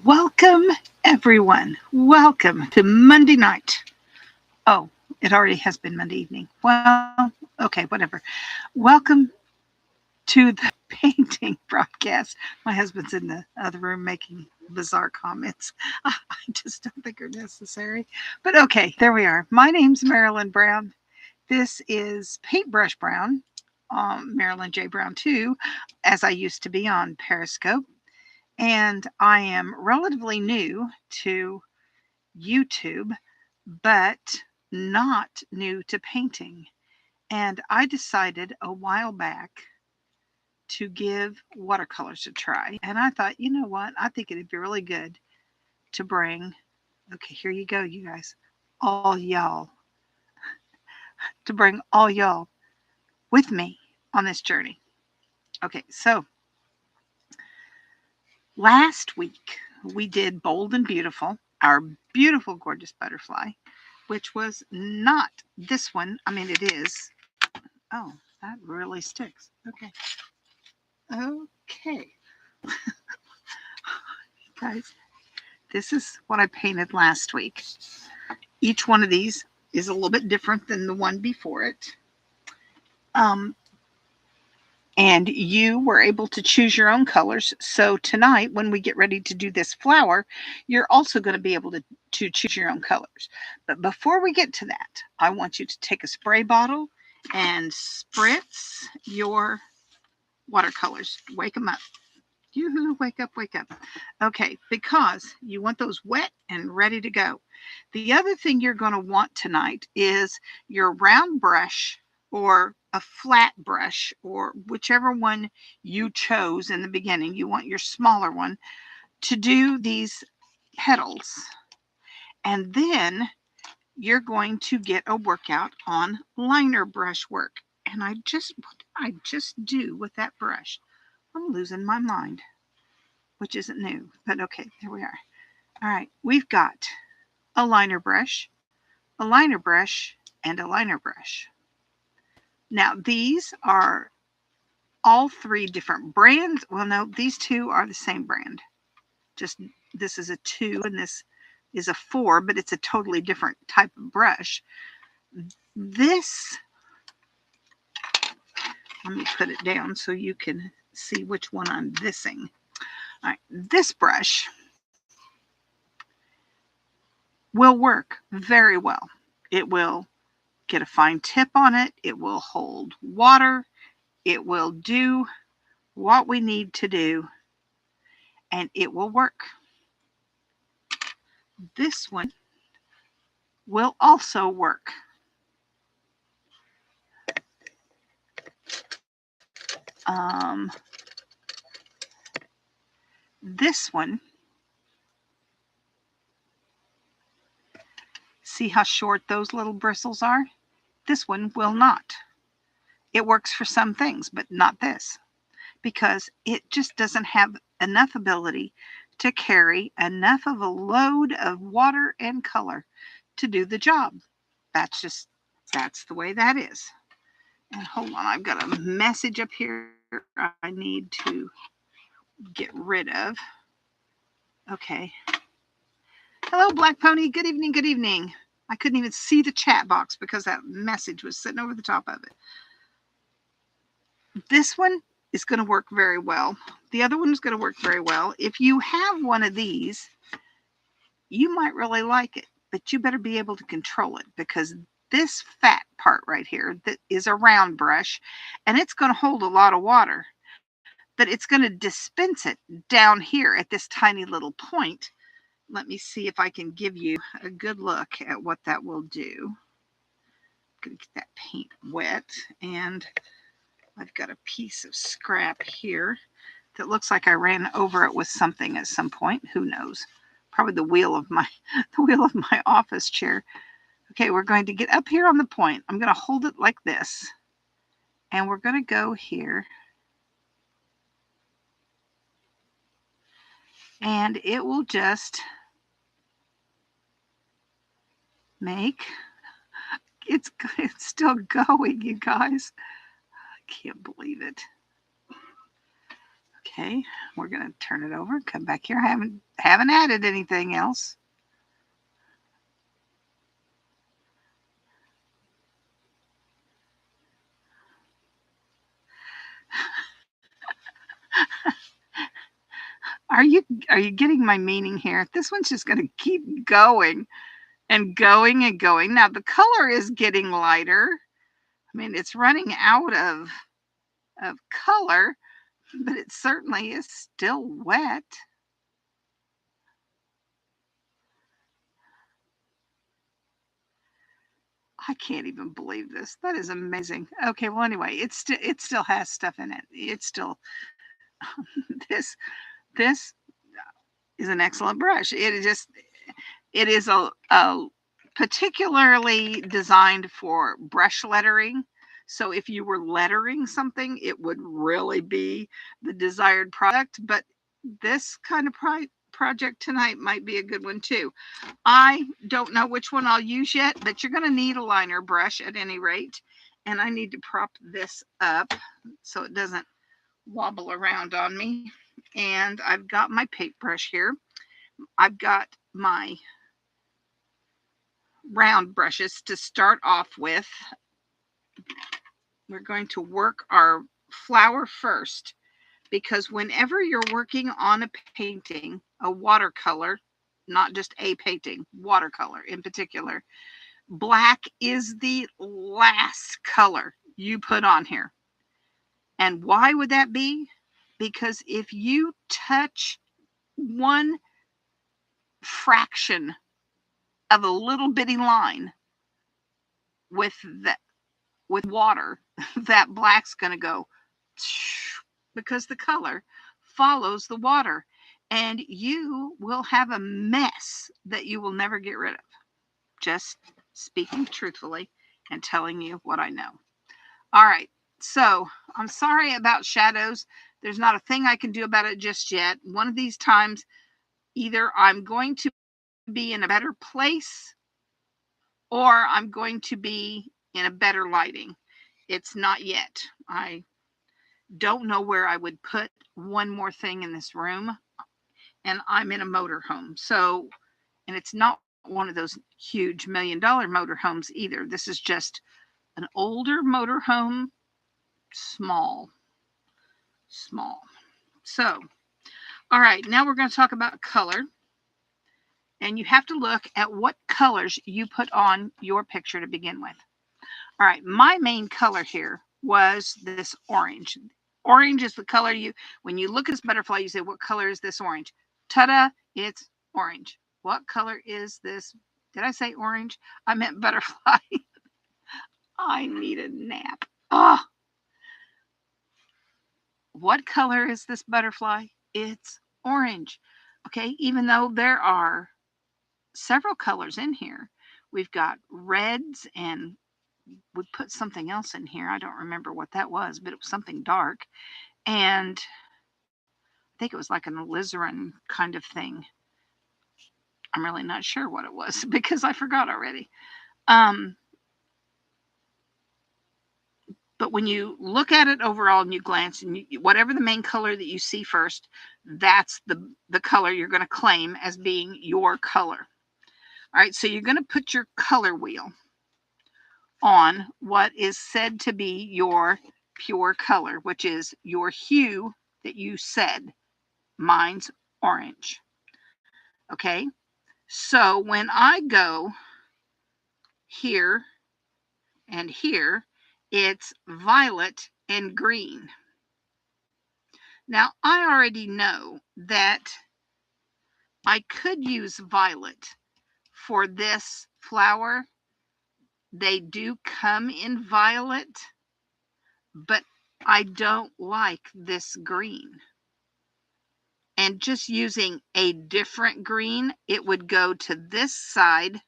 Welcome, everyone. Welcome to Monday night. Oh, it already has been Monday evening. Well, okay, whatever. Welcome to the painting broadcast. My husband's in the other room making bizarre comments. I just don't think are necessary. But okay, there we are. My name's Marilyn Brown. This is Paintbrush Brown, Marilyn J. Brown 2, as I used to be on Periscope. And I am relatively new to YouTube, but not new to painting. And I decided a while back to give watercolors a try. And I thought, you know what? I think it'd be really good to bring, okay, here you go, you guys, all y'all, to bring all y'all with me on this journey. Okay, so last week we did Bold and Beautiful, our beautiful, gorgeous butterfly, which was not this one. I mean, it is. Oh, that really sticks. Okay. Okay. Guys, this is what I painted last week. Each one of these is a little bit different than the one before it. Um, and you were able to choose your own colors. So tonight, when we get ready to do this flower, you're also going to be able to choose your own colors. But before we get to that, I want you to take a spray bottle and spritz your watercolors. Wake them up. Yoo-hoo, wake up, wake up. Okay, because you want those wet and ready to go. The other thing you're going to want tonight is your round brush or a flat brush or whichever one you chose in the beginning. You want your smaller one to do these petals. And then you're going to get a workout on liner brush work. And what did I just do with that brush? I'm losing my mind, which isn't new, but okay, there we are. All right, we've got a liner brush, and a liner brush. Now, these are all three different brands. Well, no, these two are the same brand. Just this is a 2 and this is a 4, but it's a totally different type of brush. This, let me put it down so you can see which one I'm thising. All right, this brush will work very well. It will get a fine tip on it. It will hold water. It will do what we need to do, and it will work. This one will also work. This one, see how short those little bristles are? This one will not. It works for some things, but not this, because it just doesn't have enough ability to carry enough of a load of water and color to do the job. That's the way that is. And hold on, I've got a message up here I need to get rid of. Okay. Hello, Black Pony. Good evening, good evening. I couldn't even see the chat box because that message was sitting over the top of it. This one is going to work very well. The other one is going to work very well. If you have one of these, you might really like it, but you better be able to control it, because this fat part right here that is a round brush, and it's going to hold a lot of water, but it's going to dispense it down here at this tiny little point. Let me see if I can give you a good look at what that will do. I'm going to get that paint wet, and I've got a piece of scrap here that looks like I ran over it with something at some point. Who knows? Probably the wheel of my office chair. Okay, we're going to get up here on the point. I'm going to hold it like this, and we're going to go here, and it will just make, it's still going, you guys. I can't believe it. Okay, we're going to turn it over, come back here. I haven't added anything else. Are you getting my meaning here? This one's just going to keep going and going and going. Now the color is getting lighter. I mean, it's running out of color, but it certainly is still wet. I can't even believe this. That is amazing. Okay, well anyway, it still has stuff in it. It's still this this is an excellent brush. It is a particularly designed for brush lettering. So if you were lettering something, it would really be the desired product. But this kind of project tonight might be a good one too. I don't know which one I'll use yet, but you're going to need a liner brush at any rate. And I need to prop this up so it doesn't wobble around on me. And I've got my paintbrush here. I've got my round brushes to start off with. We're going to work our flower first, because whenever you're working on a painting, a watercolor, not just a painting, watercolor in particular, black is the last color you put on here. And why would that be? Because if you touch one fraction of a little bitty line with water, that black's going to go, because the color follows the water, and you will have a mess that you will never get rid of. Just speaking truthfully and telling you what I know. All right, so I'm sorry about shadows. There's not a thing I can do about it just yet. One of these times, either I'm going to be in a better place or I'm going to be in a better lighting. It's not yet. I don't know where I would put one more thing in this room, and I'm in a motorhome. So, and it's not one of those huge $1 million motorhomes either. This is just an older motorhome, small. So, all right, now we're going to talk about color. And you have to look at what colors you put on your picture to begin with. All right, my main color here was this orange. Orange is the color when you look at this butterfly, you say, what color is this orange? Ta-da, it's orange. What color is this? Did I say orange? I meant butterfly. I need a nap. Oh, what color is this butterfly? It's orange. Okay, even though there are several colors in here. We've got reds, and we put something else in here. I don't remember what that was, but it was something dark. And I think it was like an alizarin kind of thing. I'm really not sure what it was because I forgot already. But when you look at it overall and you glance, and whatever the main color that you see first, that's the color you're going to claim as being your color. All right, so you're going to put your color wheel on what is said to be your pure color, which is your hue that you said. Mine's orange. Okay, so when I go here and here, it's violet and green. Now, I already know that I could use violet for this flower. They do come in violet, but I don't like this green. And just using a different green, it would go to this side,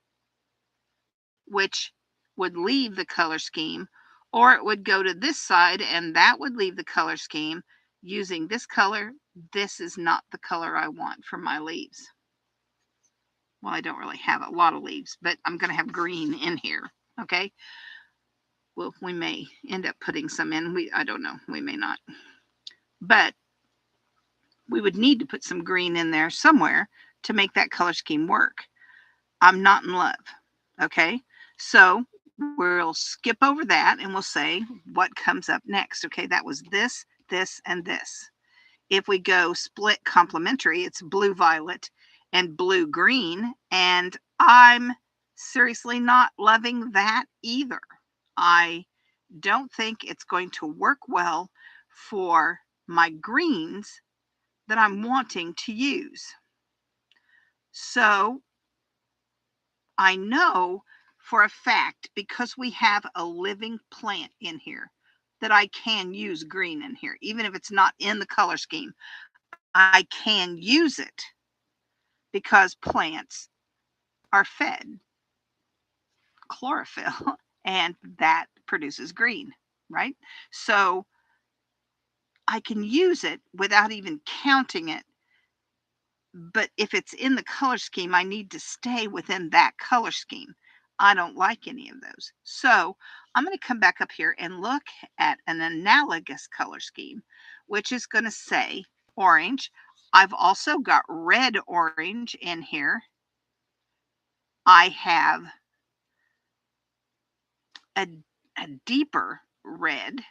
which would leave the color scheme, or it would go to this side, and that would leave the color scheme. Using this color, this is not the color I want for my leaves. Well, I don't really have a lot of leaves, but I'm going to have green in here, okay? Well, we may end up putting some in. I don't know. We may not. But we would need to put some green in there somewhere to make that color scheme work. I'm not in love. Okay. So we'll skip over that and we'll say what comes up next. Okay. That was this, this, and this. If we go split complementary, it's blue violet and blue green. And I'm seriously not loving that either. I don't think it's going to work well for my greens that I'm wanting to use. So I know for a fact, because we have a living plant in here, that I can use green in here. Even if it's not in the color scheme, I can use it because plants are fed chlorophyll and that produces green, right? So I can use it without even counting it. But if it's in the color scheme, I need to stay within that color scheme. I don't like any of those. So I'm going to come back up here and look at an analogous color scheme, which is going to say orange. I've also got red orange in here. I have a deeper red.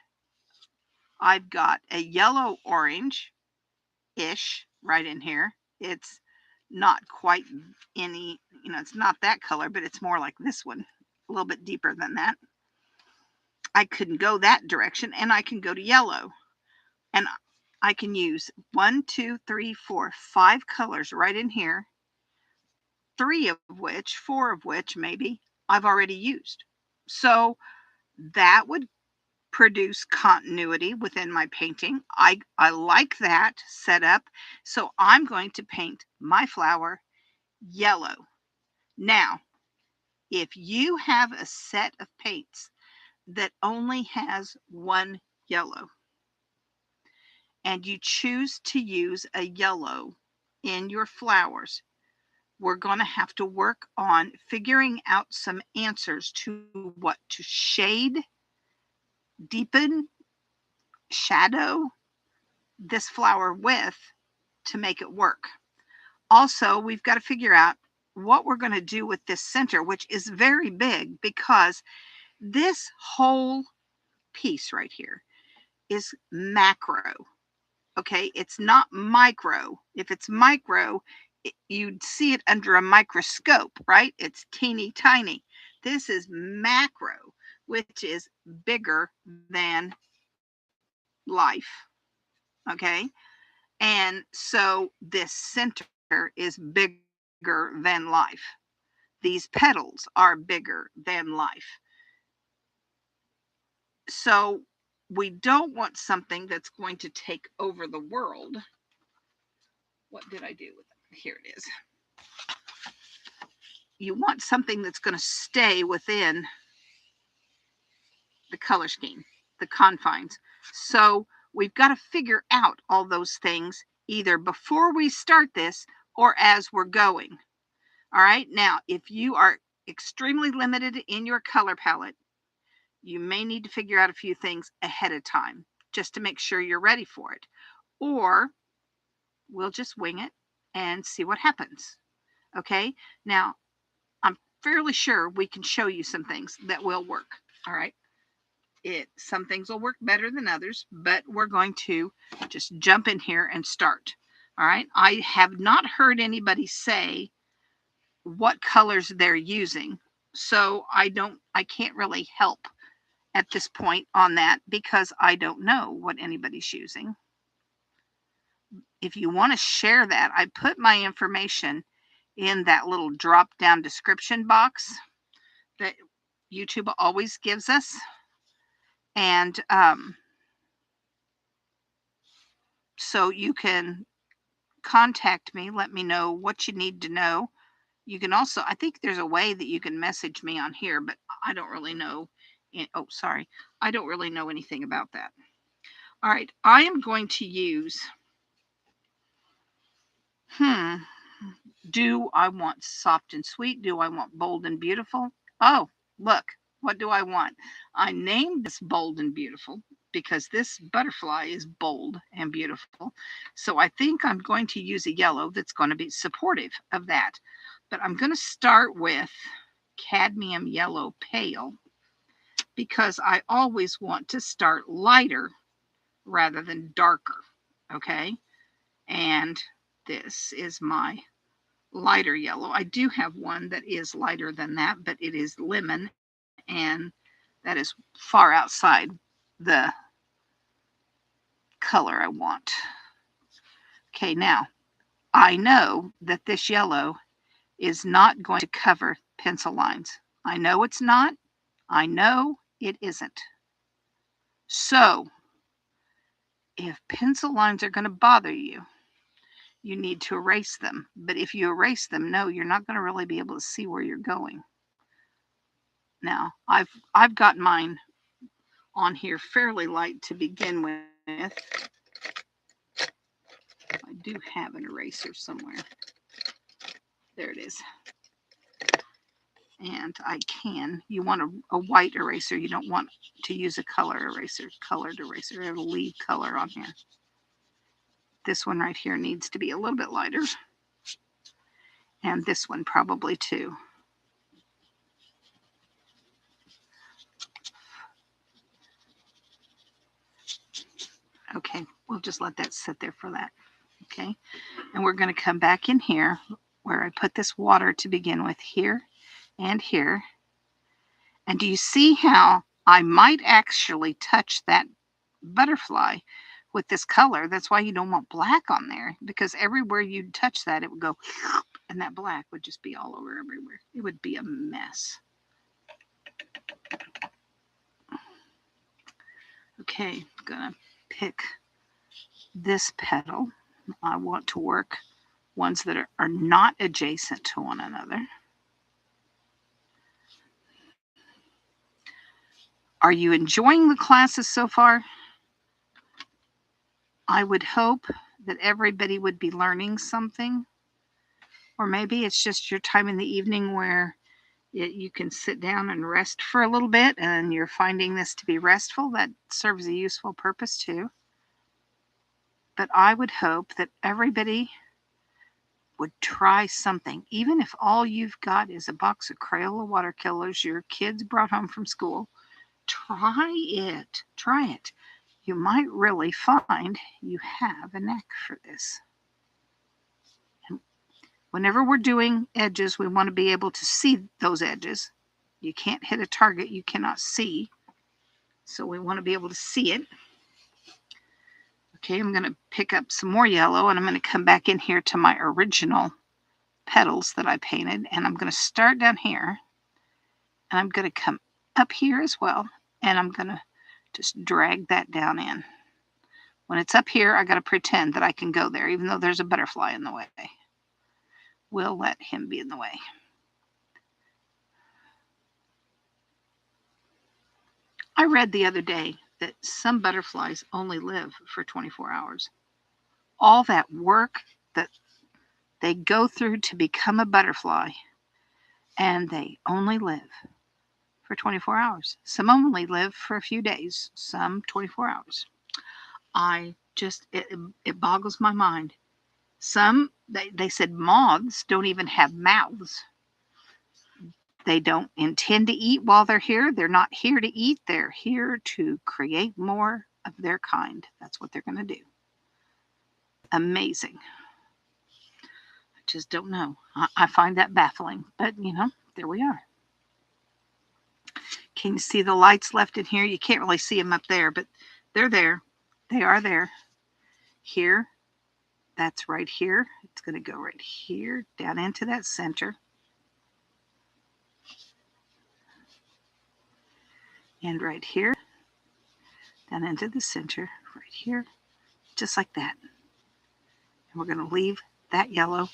I've got a yellow orange-ish right in here. It's not quite any, it's not that color, but it's more like this one, a little bit deeper than that. I can go that direction and I can go to yellow. And I can use 1, 2, 3, 4, 5 colors right in here, 4 of which maybe I've already used. So that would produce continuity within my painting. I like that setup. So I'm going to paint my flower yellow. Now, if you have a set of paints that only has one yellow and you choose to use a yellow in your flowers, we're going to have to work on figuring out some answers to what to shade, deepen, shadow this flower with to make it work. Also, we've got to figure out what we're going to do with this center, which is very big because this whole piece right here is macro. Okay, it's not micro. If it's micro, you'd see it under a microscope, right? It's teeny tiny. This is macro, which is bigger than life. Okay, and so this center is bigger than life. These petals are bigger than life. So we don't want something that's going to take over the world. What did I do with it? Here it is. You want something that's going to stay within the color scheme, the confines. So we've got to figure out all those things either before we start this or as we're going. All right. Now, if you are extremely limited in your color palette, you may need to figure out a few things ahead of time just to make sure you're ready for it. Or we'll just wing it and see what happens. Okay. Now, I'm fairly sure we can show you some things that will work. All right. Some things will work better than others, but we're going to just jump in here and start. All right. I have not heard anybody say what colors they're using. So I can't really help at this point on that because I don't know what anybody's using. If you want to share that, I put my information in that little drop down description box that YouTube always gives us. And so you can contact me, let me know what you need to know. You can also, I think there's a way that you can message me on here, but I don't really know. I don't really know anything about that. All right, I am going to use, do I want soft and sweet? Do I want bold and beautiful? Oh, look, what do I want? I named this bold and beautiful. because this butterfly is bold and beautiful. So I think I'm going to use a yellow that's going to be supportive of that. But I'm going to start with cadmium yellow pale because I always want to start lighter rather than darker. Okay. And this is my lighter yellow. I do have one that is lighter than that, but it is lemon, and that is far outside the color I want. Okay, now I know that this yellow is not going to cover pencil lines. I know it's not. I know it isn't. So if pencil lines are going to bother you, you need to erase them. But if you erase them, no, you're not going to really be able to see where you're going. Now, I've got mine on here fairly light to begin with. I do have an eraser somewhere. There it is. And you want a white eraser. You don't want to use a colored eraser. It'll leave color on here. This one right here needs to be a little bit lighter. And this one probably too. Okay, we'll just let that sit there for that. Okay, and we're going to come back in here where I put this water to begin with, here and here. And do you see how I might actually touch that butterfly with this color? That's why you don't want black on there, because everywhere you'd touch that, it would go, and that black would just be all over everywhere. It would be a mess. Okay, I'm going to pick this petal. I want to work ones that are not adjacent to one another. Are you enjoying the classes so far? I would hope that everybody would be learning something. Or maybe it's just your time in the evening where you can sit down and rest for a little bit, and you're finding this to be restful. That serves a useful purpose too. But I would hope that everybody would try something, even if all you've got is a box of Crayola watercolors your kids brought home from school. Try it. Try it. You might really find you have a knack for this. And whenever we're doing edges, we want to be able to see those edges. You can't hit a target you cannot see. So we want to be able to see it. Okay, I'm going to pick up some more yellow, and I'm going to come back in here to my original petals that I painted. And I'm going to start down here. And I'm going to come up here as well. And I'm going to just drag that down in. When it's up here, I got to pretend that I can go there, even though there's a butterfly in the way. We'll let him be in the way. I read the other day that some butterflies only live for 24 hours. All that work that they go through to become a butterfly, and they only live for 24 hours. Some only live for a few days, some 24 hours. It boggles my mind. Some, they said moths don't even have mouths. They don't intend to eat while they're here. They're not here to eat. They're here to create more of their kind. That's what they're going to do. Amazing. I just don't know. I find that baffling. But, there we are. Can you see the lights left in here? You can't really see them up there, but they're there. They are there. Here, that's right here. It's going to go right here, down into that center. And right here, down into the center, right here, just like that. And we're going to leave that yellow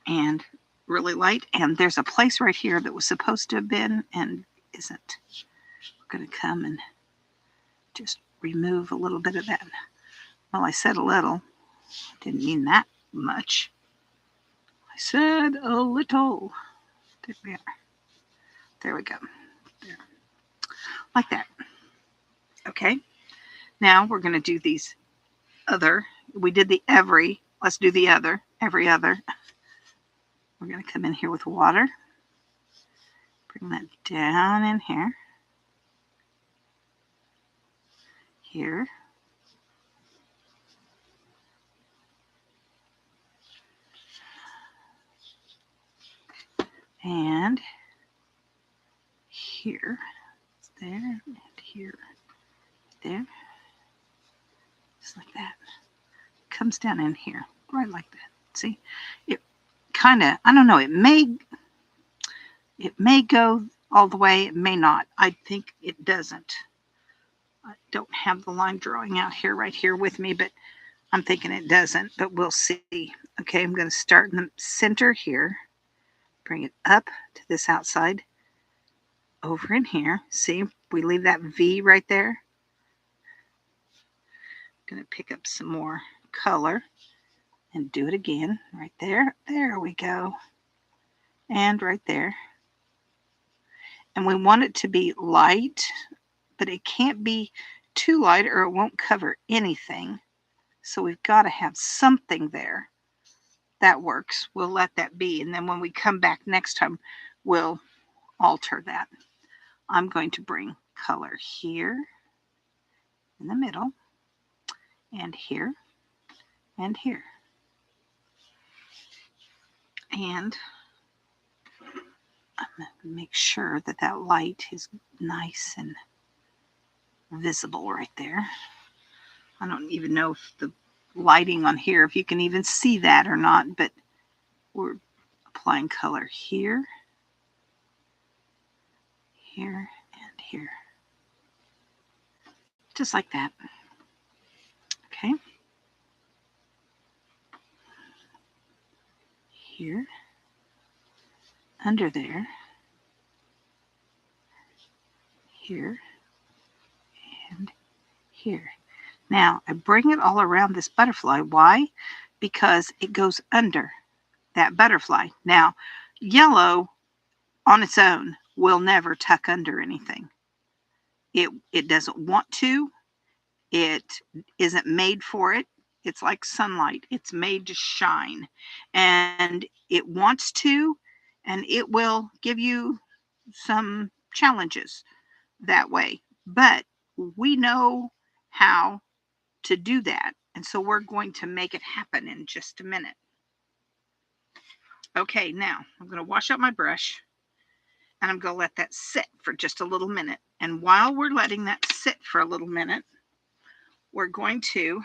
and really light. And there's a place right here that was supposed to have been and isn't. We're going to come and just remove a little bit of that. Well, I said a little. I didn't mean that much. I said a little. There we are. There we go. There. Like that. Okay. Now we're going to do these other. We did the every. Let's do the other. Every other. We're going to come in here with water. Bring that down in here. Here. And here. It's there and here. There. Just like that. Comes down in here. Right like that. See? It kind of, I don't know, it may go all the way, it may not. I think it doesn't. I don't have the line drawing out here, right here with me, but I'm thinking it doesn't, but we'll see. Okay, I'm going to start in the center here. Bring it up to this outside. Over in here. See, we leave that V right there. I'm going to pick up some more color and do it again. Right there. There we go. And right there. And we want it to be light, but it can't be too light or it won't cover anything. So we've got to have something there. That works. We'll let that be. And then when we come back next time, we'll alter that. I'm going to bring color here in the middle and here and here. And I'm going to make sure that that light is nice and visible right there. I don't even know if the lighting on here, if you can even see that or not, but we're applying color here, here, and here. Just like that. Okay. Here, under there, here, and here. Now, I bring it all around this butterfly. Why? Because it goes under that butterfly. Now, yellow on its own will never tuck under anything. It doesn't want to. It isn't made for it. It's like sunlight. It's made to shine. And it wants to, and it will give you some challenges that way. But we know how to do that. And so we're going to make it happen in just a minute. Okay, now I'm going to wash out my brush and I'm going to let that sit for just a little minute. And while we're letting that sit for a little minute, we're going to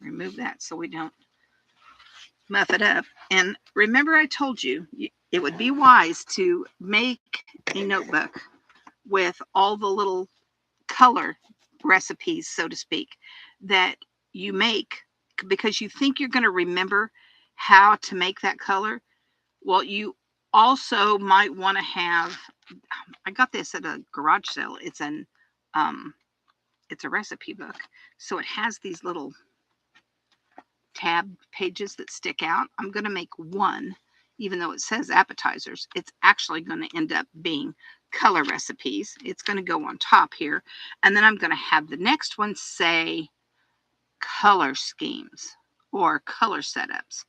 remove that so we don't muff it up. And remember, I told you it would be wise to make a notebook with all the little color recipes, so to speak, that you make because you think you're going to remember how to make that color. Well, you also might want to have, I got this at a garage sale. It's a recipe book. So it has these little tab pages that stick out. I'm going to make one, even though it says appetizers, it's actually going to end up being color recipes. It's going to go on top here. And then I'm going to have the next one say color schemes or color setups.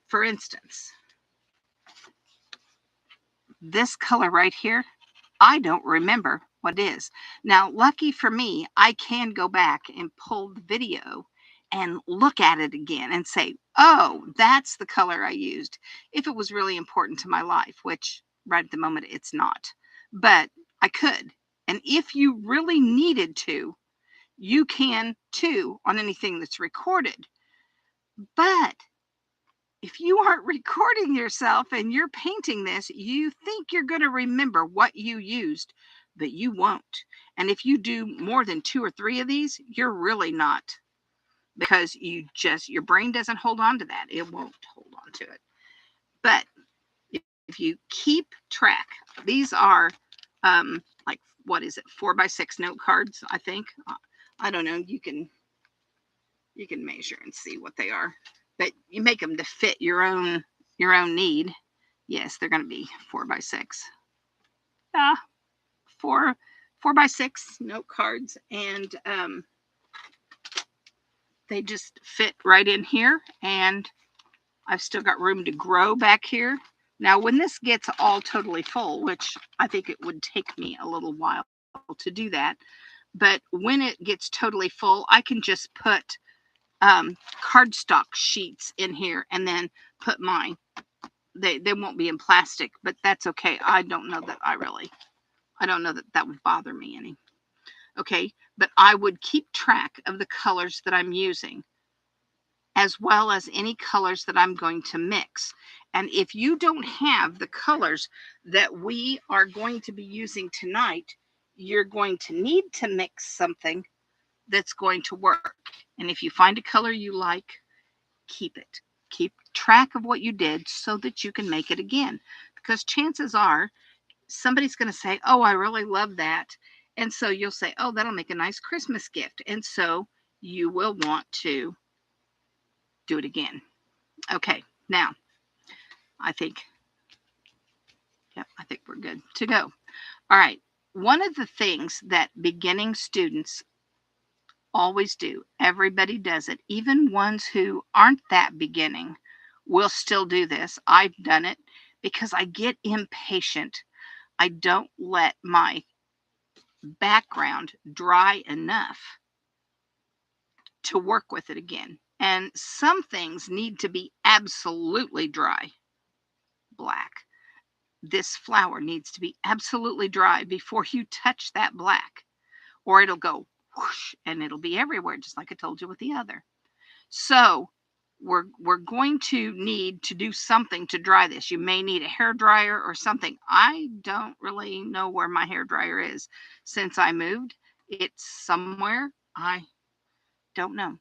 For instance, this color right here, I don't remember what it is. Now, lucky for me, I can go back and pull the video and look at it again and say, oh, that's the color I used. If it was really important to my life, which right at the moment it's not, but I could. And if you really needed to, you can too on anything that's recorded. But if you aren't recording yourself and you're painting this, you think you're going to remember what you used, but you won't. And if you do more than 2 or 3 of these, you're really not, because your brain doesn't hold on to that. It won't hold on to it. But if you keep track, these are like, what is it, 4x6 note cards, I think. I don't know. You can measure and see what they are, but you make them to fit your own need. Yes, they're going to be 4x6. 4 4x6 note cards, and they just fit right in here, and I've still got room to grow back here. Now, when this gets all totally full, which I think it would take me a little while to do that, but when it gets totally full, I can just put cardstock sheets in here and then put mine. They won't be in plastic, but that's okay. I don't know that that would bother me any. Okay, but I would keep track of the colors that I'm using, as well as any colors that I'm going to mix. And if you don't have the colors that we are going to be using tonight, you're going to need to mix something that's going to work. And if you find a color you like, keep it. Keep track of what you did so that you can make it again. Because chances are somebody's going to say, oh, I really love that. And so you'll say, oh, that'll make a nice Christmas gift. And so you will want to do it again. Okay, now I think we're good to go. All right. One of the things that beginning students always do, everybody does it, even ones who aren't that beginning will still do this. I've done it because I get impatient. I don't let my background dry enough to work with it again. And some things need to be absolutely dry. Black. This flower needs to be absolutely dry before you touch that black, or it'll go whoosh and it'll be everywhere, just like I told you with the other. So we're going to need to do something to dry this. You may need a hair dryer or something. I don't really know where my hair dryer is since I moved. It's somewhere. I don't know.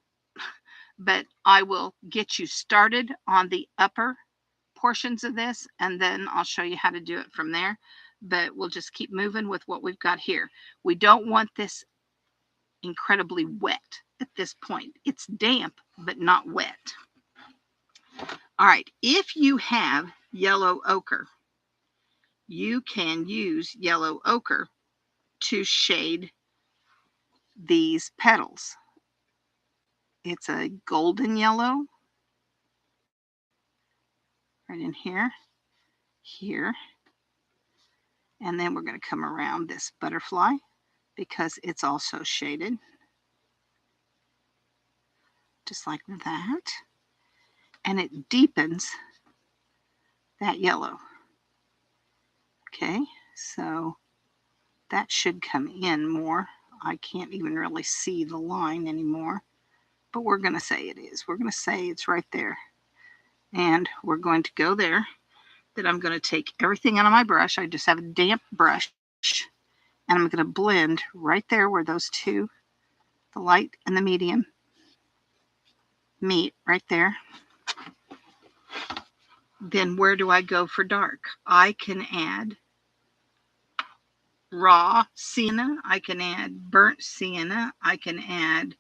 But I will get you started on the upper portions of this, and then I'll show you how to do it from there. But we'll just keep moving with what we've got here. We don't want this incredibly wet at this point. It's damp, but not wet. All right, if you have yellow ochre, you can use yellow ochre to shade these petals. It's a golden yellow right in here, here, and then we're going to come around this butterfly because it's also shaded just like that, and it deepens that yellow. Okay, so that should come in more. I can't even really see the line anymore, but we're going to say it is. We're going to say it's right there. And we're going to go there. Then I'm going to take everything out of my brush. I just have a damp brush. And I'm going to blend right there where those two, the light and the medium, meet right there. Then where do I go for dark? I can add raw sienna. I can add burnt sienna. I can add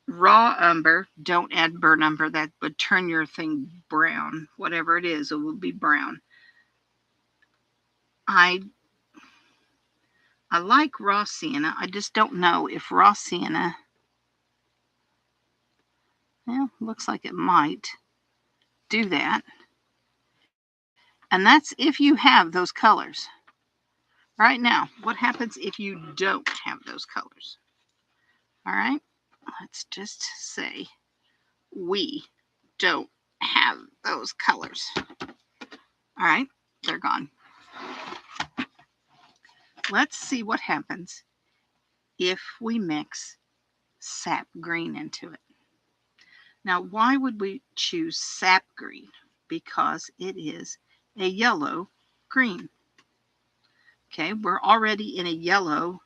raw umber. Don't add burnt umber. That would turn your thing brown. Whatever it is, it will be brown. I like raw sienna. I just don't know if raw sienna, well, looks like it might do that. And that's if you have those colors. Right now, what happens if you don't have those colors? All right, let's just say we don't have those colors. All right, they're gone. Let's see what happens if we mix sap green into it. Now, why would we choose sap green? Because it is a yellow green. Okay, we're already in a yellow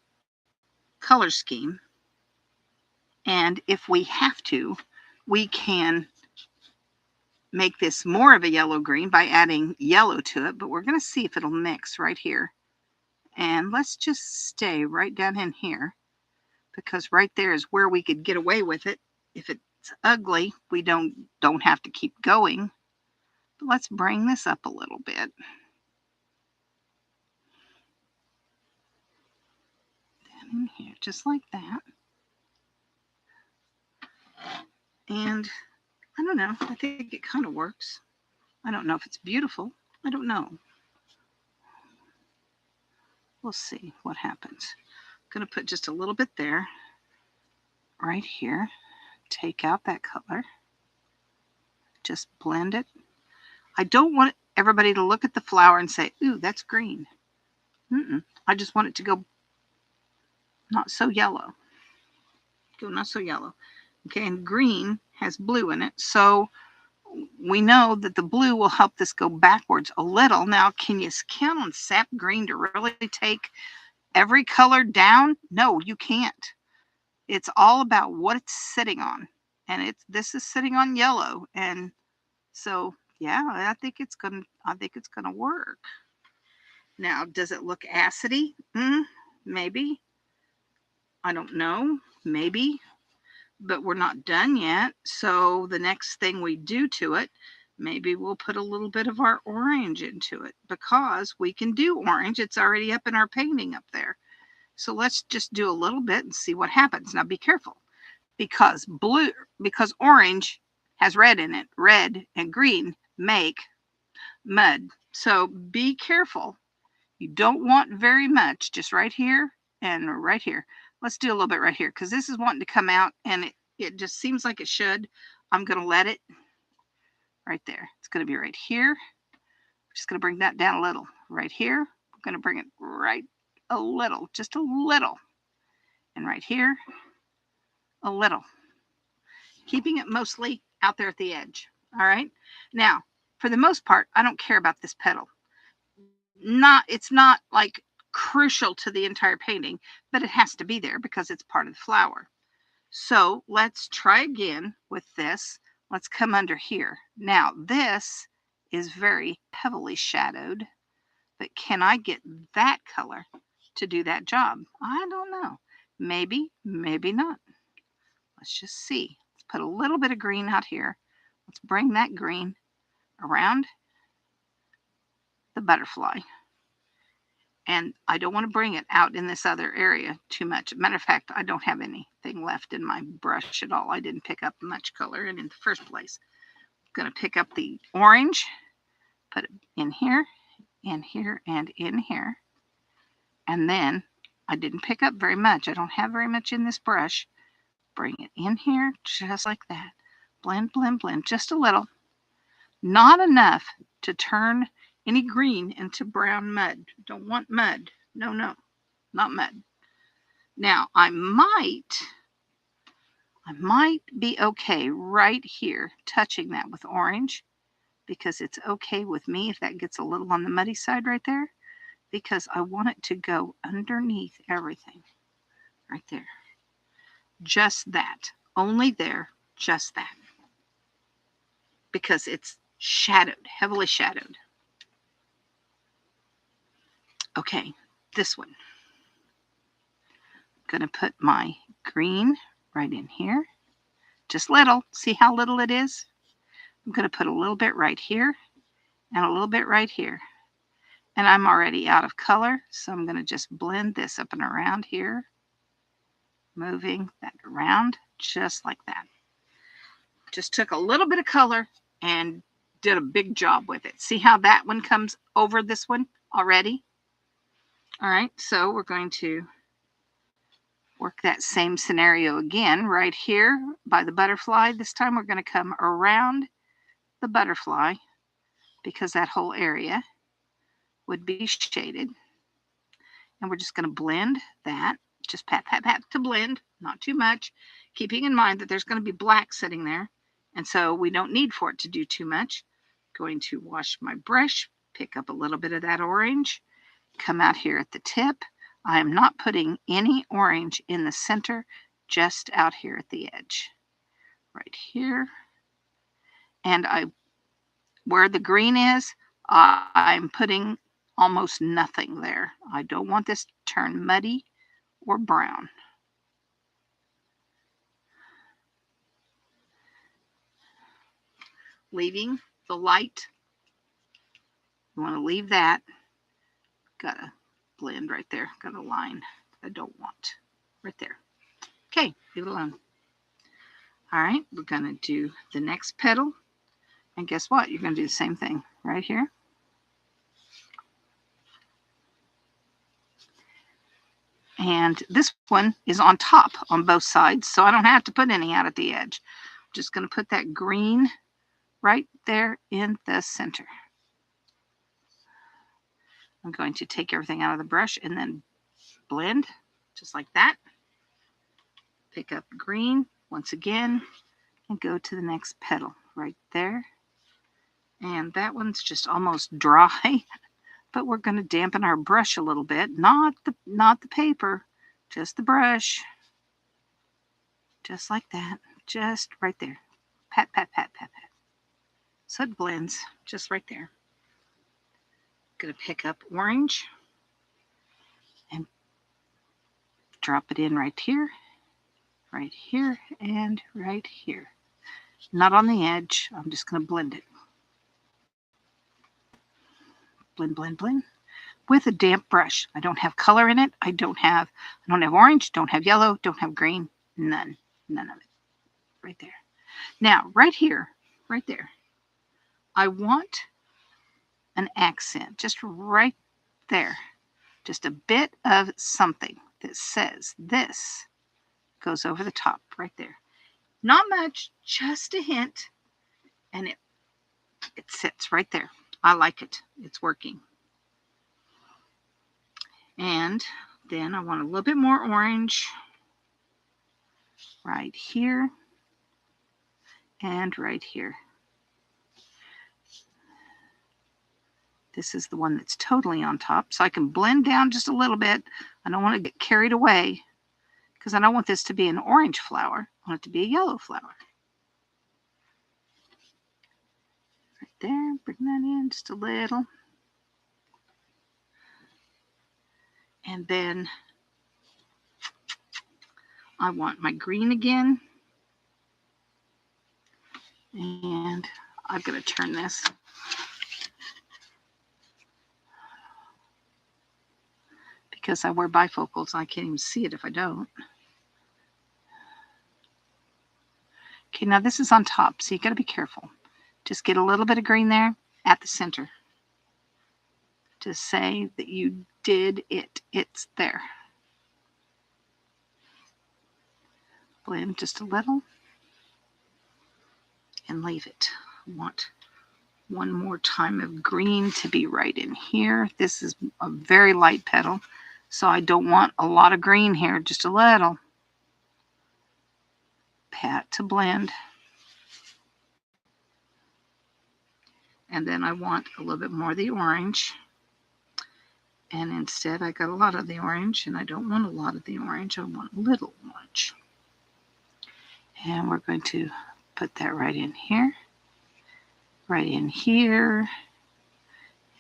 color scheme. And if we have to, we can make this more of a yellow green by adding yellow to it, but we're going to see if it'll mix right here. And let's just stay right down in here, because right there is where we could get away with it. If it's ugly, we don't have to keep going. But let's bring this up a little bit. in here, just like that. And I don't know, I think it kind of works. I don't know if it's beautiful. I don't know. We'll see what happens. I'm going to put just a little bit there, right here. Take out that color. Just blend it. I don't want everybody to look at the flower and say, ooh, that's green. I just want it to go not so yellow. Go not so yellow. Okay, and green has blue in it. So we know that the blue will help this go backwards a little. Now, can you count on sap green to really take every color down? No, you can't. It's all about what it's sitting on. And this is sitting on yellow. And so, yeah, I think it's gonna work. Now, does it look acidy? Maybe. I don't know. Maybe. But we're not done yet. So the next thing we do to it, maybe we'll put a little bit of our orange into it, because we can do orange. It's already up in our painting up there. So let's just do a little bit and see what happens. Now be careful, because orange has red in it. Red and green make mud. So be careful. You don't want very much, just right here and right here. Let's do a little bit right here, because this is wanting to come out and it just seems like it should. I'm going to let it right there. It's going to be right here. I'm just going to bring that down a little. Right here. I'm going to bring it right a little, just a little. And right here, a little. Keeping it mostly out there at the edge. All right. Now, for the most part, I don't care about this petal. It's not like crucial to the entire painting, but it has to be there because it's part of the flower. So let's try again with this. Let's come under here. Now this is very heavily shadowed, but can I get that color to do that job? I don't know. Maybe, maybe not. Let's just see. Let's put a little bit of green out here. Let's bring that green around the butterfly. And I don't want to bring it out in this other area too much. Matter of fact, I don't have anything left in my brush at all. I didn't pick up much color in the first place. I'm going to pick up the orange, put it in here, and in here. And then I didn't pick up very much. I don't have very much in this brush. Bring it in here just like that. Blend, blend, blend, just a little. Not enough to turn any green into brown mud. Don't want mud. No, no, not mud. Now, I might be okay right here touching that with orange, because it's okay with me if that gets a little on the muddy side right there, because I want it to go underneath everything right there. Just that. Only there. Just that. Because it's shadowed, heavily shadowed. Okay, this one. I'm going to put my green right in here. Just little. See how little it is? I'm going to put a little bit right here and a little bit right here. And I'm already out of color, so I'm going to just blend this up and around here. Moving that around just like that. Just took a little bit of color and did a big job with it. See how that one comes over this one already? All right, so we're going to work that same scenario again right here by the butterfly. This time we're going to come around the butterfly, because that whole area would be shaded. And we're just going to blend that. Just pat, pat, pat to blend, not too much, keeping in mind that there's going to be black sitting there. And so we don't need for it to do too much. Going to wash my brush, pick up a little bit of that orange, come out here at the tip. I am not putting any orange in the center, just out here at the edge. Right here. And where the green is, I'm putting almost nothing there. I don't want this to turn muddy or brown. Leaving the light. You want to leave that. Got a blend right there. Got a line I don't want. right there. Okay, leave it alone. All right, we're going to do the next petal. And guess what? You're going to do the same thing right here. And this one is on top on both sides, so I don't have to put any out at the edge. I'm just going to put that green right there in the center. I'm going to take everything out of the brush and then blend just like that. Pick up green once again and go to the next petal right there. And that one's just almost dry, but we're going to dampen our brush a little bit, not the paper, just the brush. Just like that, just right there. Pat, pat, pat, pat, pat. So it blends just right there. Gonna pick up orange and drop it in right here, and right here. Not on the edge. I'm just gonna blend it. Blend, blend, blend. With a damp brush. I don't have color in it. I don't have orange, don't have yellow, don't have green, none of it. Right there. Now, right here, right there, I want an accent just right there. Just a bit of something that says this goes over the top right there. Not much, just a hint, and it sits right there. I like it. It's working. And then I want a little bit more orange right here and right here. This is the one that's totally on top, so I can blend down just a little bit. I don't want to get carried away because I don't want this to be an orange flower. I want it to be a yellow flower. Right there, bring that in just a little. And then I want my green again. And I'm going to turn this. Because I wear bifocals, I can't even see it if I don't. Okay, now this is on top, so you got to be careful. Just get a little bit of green there at the center to say that you did it. It's there. Blend just a little and leave it. I want one more time of green to be right in here. This is a very light petal, so I don't want a lot of green here, just a little. Pat to blend. And then I want a little bit more of the orange. And instead I got a lot of the orange, and I don't want a lot of the orange. I want a little orange. And we're going to put that right in here,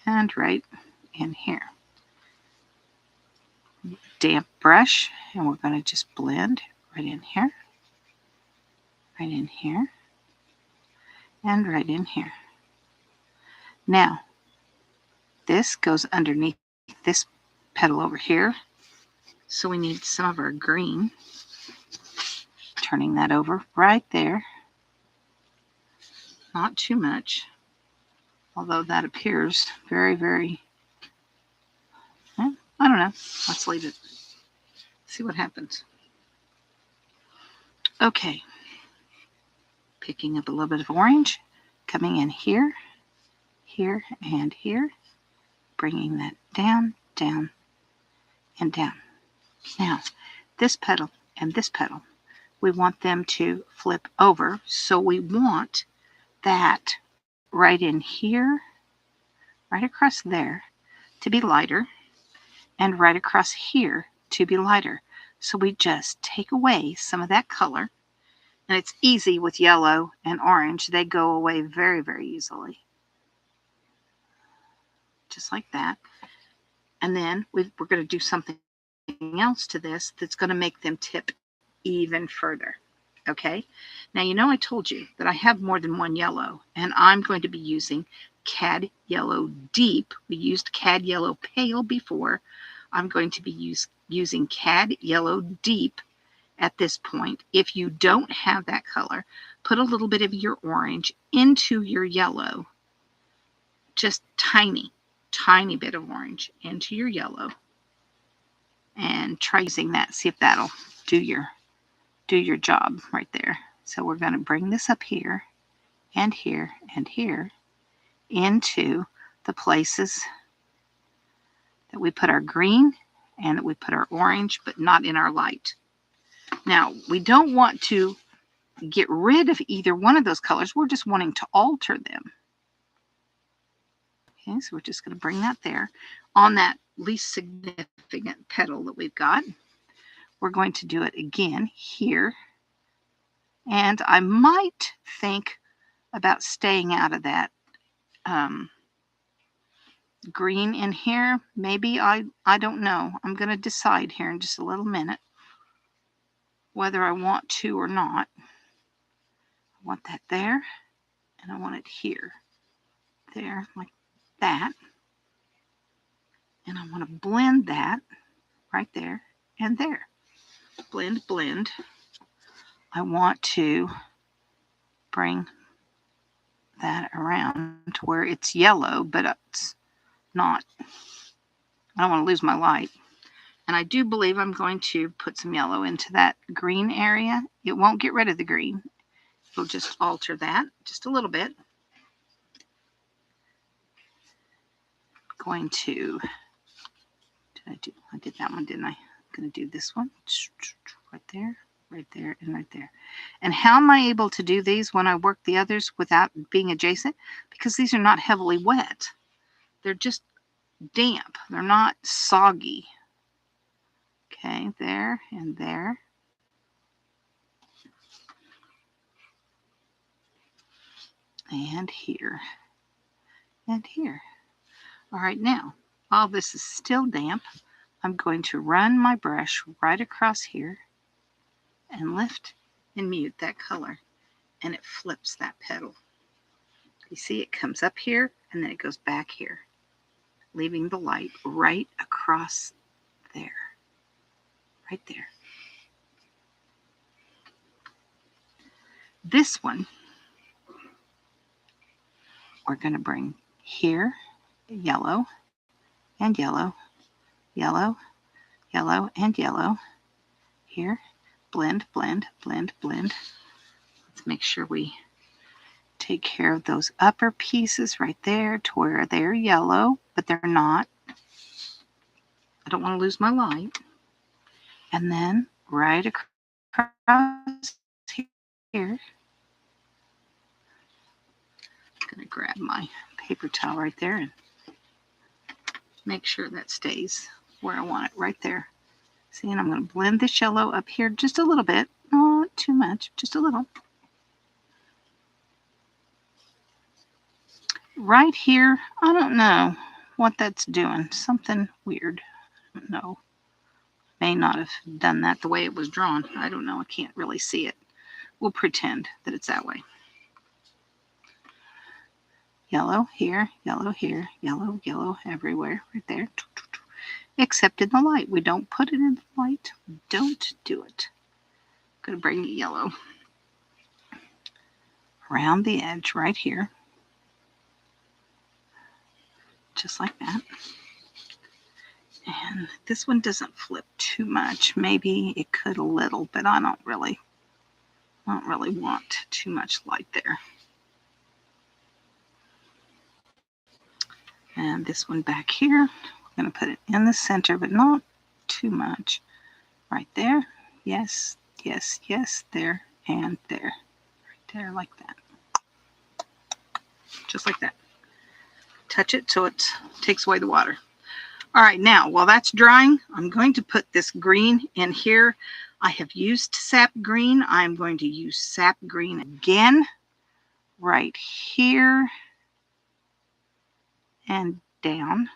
and right in here. Damp brush, and we're going to just blend right in here, and right in here. Now, this goes underneath this petal over here, so we need some of our green. Turning that over right there. Not too much, although that appears very, very, I don't know. Let's leave it. See what happens. Okay. Picking up a little bit of orange, coming in here, and here, bringing that down, down, and down. Now, this petal and this petal, we want them to flip over, so we want that right in here, right across there, to be lighter, and right across here to be lighter. So we just take away some of that color, and it's easy with yellow and orange. They go away very, very easily. Just like that. And then we're going to do something else to this that's going to make them tip even further. Okay, now you know I told you that I have more than one yellow, and I'm going to be using Cad Yellow Deep. We used Cad Yellow Pale before. I'm going to be using Cad Yellow Deep at this point. If you don't have that color, put a little bit of your orange into your yellow. Just tiny bit of orange into your yellow. And try using that. See if that'll do your job right there. So we're going to bring this up here and here and here into the places that we put our green and that we put our orange, but not in our light. Now, we don't want to get rid of either one of those colors. We're just wanting to alter them. Okay, so we're just going to bring that there on that least significant petal that we've got. We're going to do it again here. And I might think about staying out of that green in here. Maybe I don't know. I'm going to decide here in just a little minute whether I want to or not. I want that there, and I want it here. There, like that. And I want to blend that right there and there. Blend, blend. I want to bring that around to where it's yellow, but it's not. I don't want to lose my light. And I do believe I'm going to put some yellow into that green area. It won't get rid of the green. It'll just alter that just a little bit. Going to, I did that one, didn't I? I'm going to do this one right there, and right there. And how am I able to do these when I work the others without being adjacent? Because these are not heavily wet. They're just damp. They're not soggy. Okay, there and there. And here. And here. All right, now, while this is still damp, I'm going to run my brush right across here and lift and mute that color. And it flips that petal. You see, it comes up here and then it goes back here, leaving the light right across there. Right there. This one, we're going to bring here, yellow and yellow, yellow, yellow and yellow. Here, blend, blend, blend, blend. Let's make sure we take care of those upper pieces right there to where they're yellow, but they're not. I don't want to lose my light. And then right across here, I'm going to grab my paper towel right there and make sure that stays where I want it, right there. See, and I'm going to blend this yellow up here just a little bit. Not too much, just a little. Right here, I don't know what that's doing. Something weird. I don't know. May not have done that the way it was drawn. I don't know. I can't really see it. We'll pretend that it's that way. Yellow here, yellow here, yellow, yellow everywhere, right there. Except in the light. We don't put it in the light. Don't do it. I'm going to bring the yellow around the edge right here. Just like that. And this one doesn't flip too much. Maybe it could a little, but I don't really want too much light there. And this one back here, we're going to put it in the center, but not too much. Right there. Yes, yes, yes, there and there. Right there like that. Just like that. Touch it so it takes away the water. All right, now while that's drying, I'm going to put this green in here. I have used sap green. I'm going to use sap green again right here and down.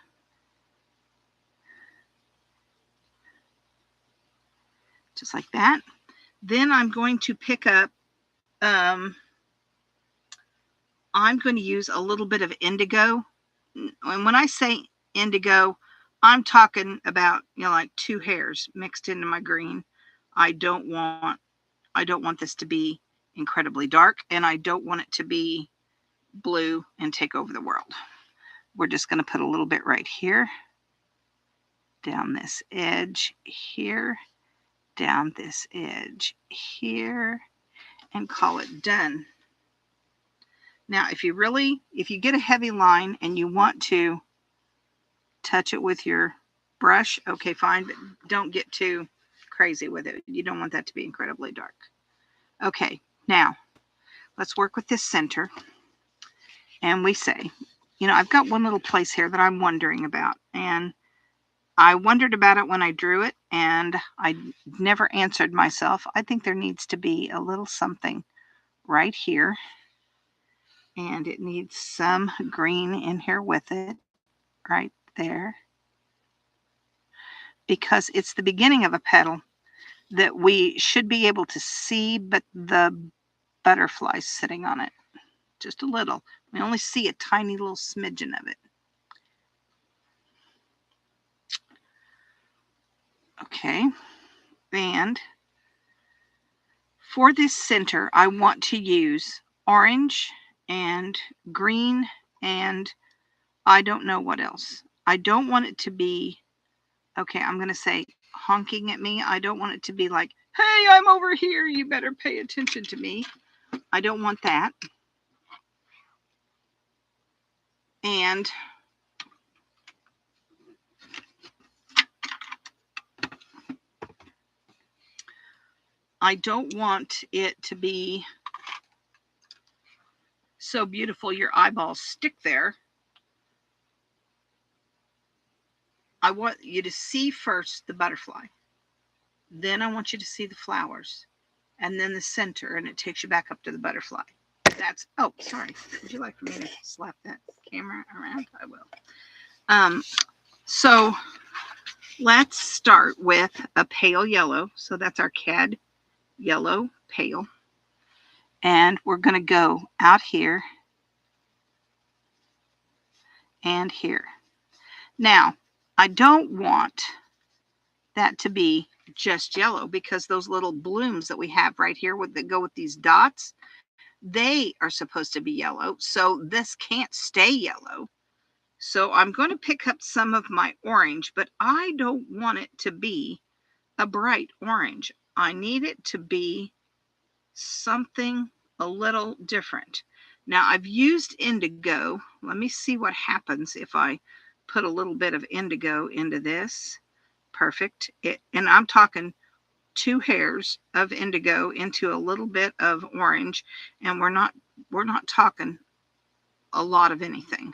Just like that. Then I'm going to pick up, I'm going to use a little bit of indigo. And when I say indigo, I'm talking about, like 2 hairs mixed into my green. I don't want this to be incredibly dark, and I don't want it to be blue and take over the world. We're just going to put a little bit right here, down this edge here, down this edge here, and call it done. Now, if you get a heavy line and you want to touch it with your brush, okay, fine, but don't get too crazy with it. You don't want that to be incredibly dark. Okay, now let's work with this center. And we say, I've got one little place here that I'm wondering about. And I wondered about it when I drew it, and I never answered myself. I think there needs to be a little something right here. And it needs some green in here with it, right there. Because it's the beginning of a petal that we should be able to see, but the butterfly's sitting on it. Just a little. We only see a tiny little smidgen of it. Okay. And for this center, I want to use orange and green, and I don't know what else. I don't want it to be, okay, I'm going to say honking at me. I don't want it to be like, hey, I'm over here. You better pay attention to me. I don't want that. And I don't want it to be so beautiful your eyeballs stick there. I want you to see first the butterfly. Then I want you to see the flowers. And then the center, and it takes you back up to the butterfly. Oh, sorry. Would you like for me to slap that camera around? I will. So let's start with a pale yellow. So that's our CAD yellow pale. And we're going to go out here and here. Now, I don't want that to be just yellow, because those little blooms that we have right here that go with these dots, they are supposed to be yellow. So this can't stay yellow. So I'm going to pick up some of my orange, but I don't want it to be a bright orange. I need it to be something a little different. Now, I've used indigo. Let me see what happens if I put a little bit of indigo into this. Perfect. And I'm talking 2 hairs of indigo into a little bit of orange, and we're not talking a lot of anything.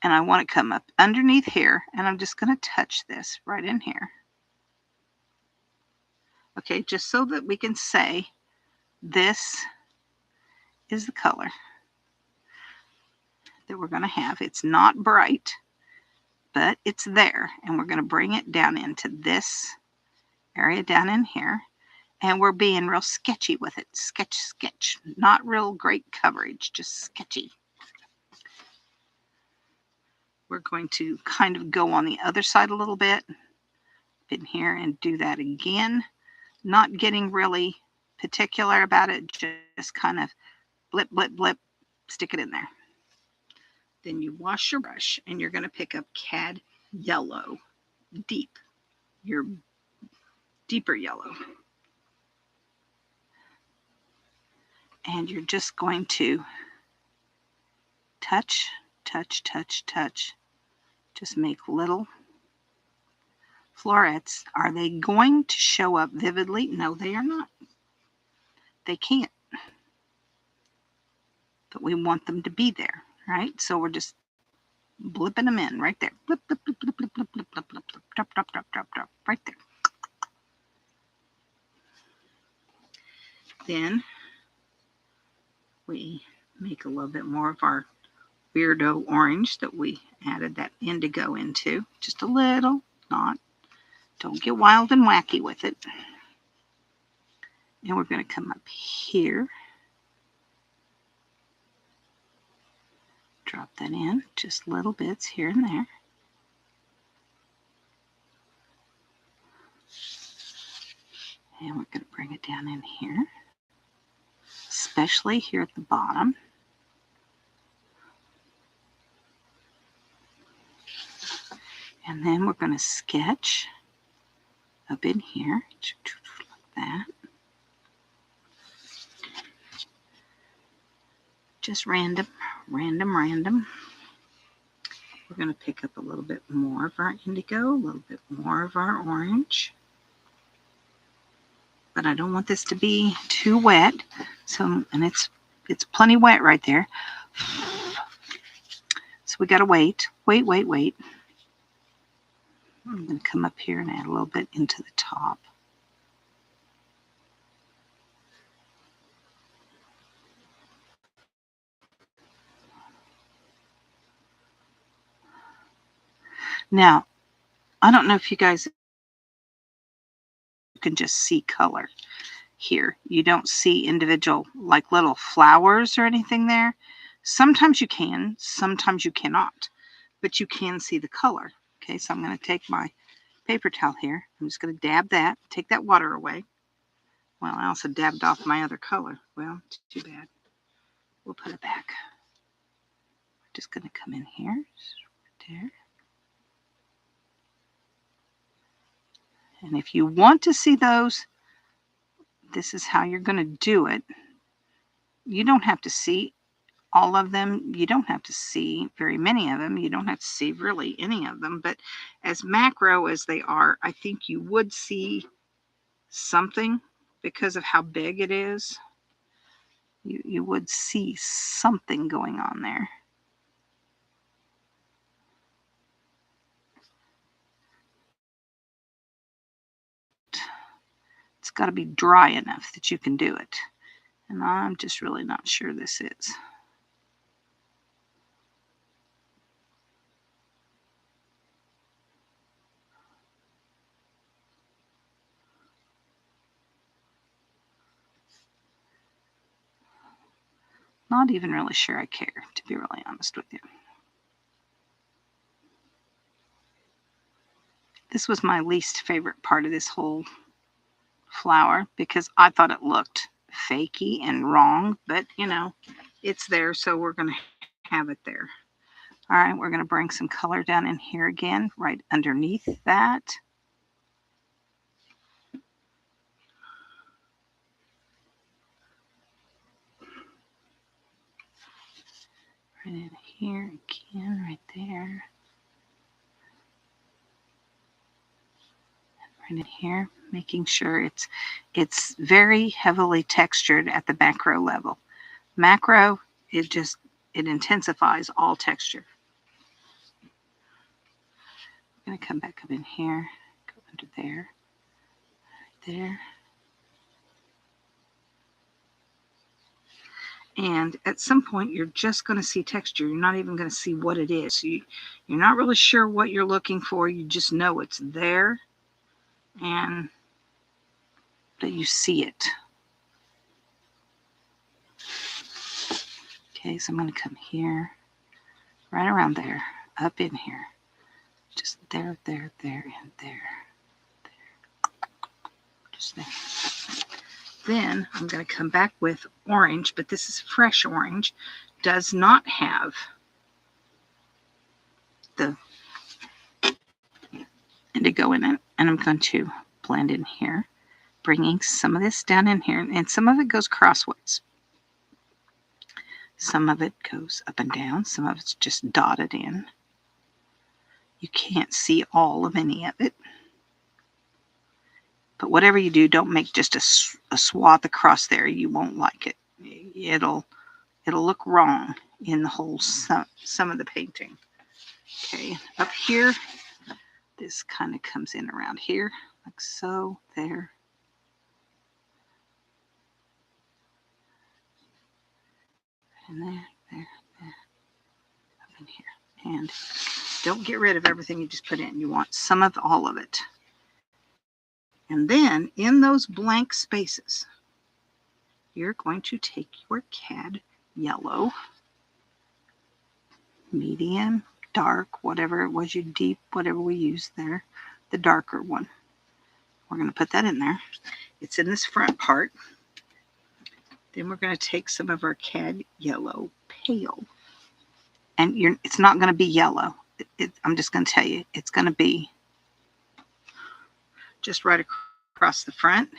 And I want to come up underneath here, and I'm just going to touch this right in here. Okay, just so that we can say this is the color that we're going to have. It's not bright, but it's there, and we're going to bring it down into this area down in here, and we're being real sketchy with it. Sketch. Not real great coverage, just sketchy. We're going to kind of go on the other side a little bit in here and do that again. Not getting really particular about it, just kind of blip, stick it in there. Then you wash your brush, and you're going to pick up CAD yellow, your deeper yellow. And you're just going to touch. Just make little florets. Are they going to show up vividly? No, they are not. They can't. But we want them to be there, right? So we're just blipping them in right there. Blip, blip, blip, blip, blip, blip, blip, blip, blip, blip, drop, right there. Then we make a little bit more of our weirdo orange that we added that indigo into. Just a little, don't get wild and wacky with it. And we're going to come up here. Drop that in, just little bits here and there. And we're going to bring it down in here, especially here at the bottom. And then we're going to sketch up in here, like that. Just random. We're going to pick up a little bit more of our indigo, a little bit more of our orange. But I don't want this to be too wet. So, and it's plenty wet right there. So we got to wait. I'm going to come up here and add a little bit into the top. Now, I don't know if you guys can just see color here. You don't see individual like little flowers or anything there. Sometimes you can, sometimes you cannot, but you can see the color. Okay, so I'm going to take my paper towel here. I'm just going to dab that, take that water away. Well, I also dabbed off my other color. Well, too bad. We'll put it back. We're just going to come in here, right there. And if you want to see those, this is how you're going to do it. You don't have to see all of them. You don't have to see very many of them. You don't have to see really any of them. But as macro as they are, I think you would see something because of how big it is. You would see something going on there. It's got to be dry enough that you can do it. And I'm just really not sure this is. Not even really sure I care, to be really honest with you. This was my least favorite part of this whole flower because I thought it looked fakey and wrong, but you know, it's there, so we're going to have it there. All right, we're going to bring some color down in here again, right underneath that. Right in here again, right there. Right in here, making sure it's very heavily textured at the macro level. Macro, it intensifies all texture. I'm going to come back up in here, go under there, right there. And at some point, you're just going to see texture. You're not even going to see what it is. You're not really sure what you're looking for. You just know it's there and that you see it. Okay, so I'm going to come here, right around there, up in here. Just there, and there. Just there. Then I'm going to come back with orange, but this is fresh orange. Does not have the indigo in it. And I'm going to blend in here, bringing some of this down in here. And some of it goes crossways. Some of it goes up and down. Some of it's just dotted in. You can't see all of any of it. But whatever you do, don't make just a swath across there. You won't like it. It'll look wrong in the whole some of the painting. Okay, up here, this kind of comes in around here, like so, there. And there, up in here. And don't get rid of everything you just put in. You want some of all of it. And then in those blank spaces, you're going to take your CAD yellow, medium, dark, whatever it was, you deep, whatever we used there, the darker one. We're going to put that in there. It's in this front part. Then we're going to take some of our cad yellow pale. And it's not going to be yellow. I'm just going to tell you, it's going to be just right across the front.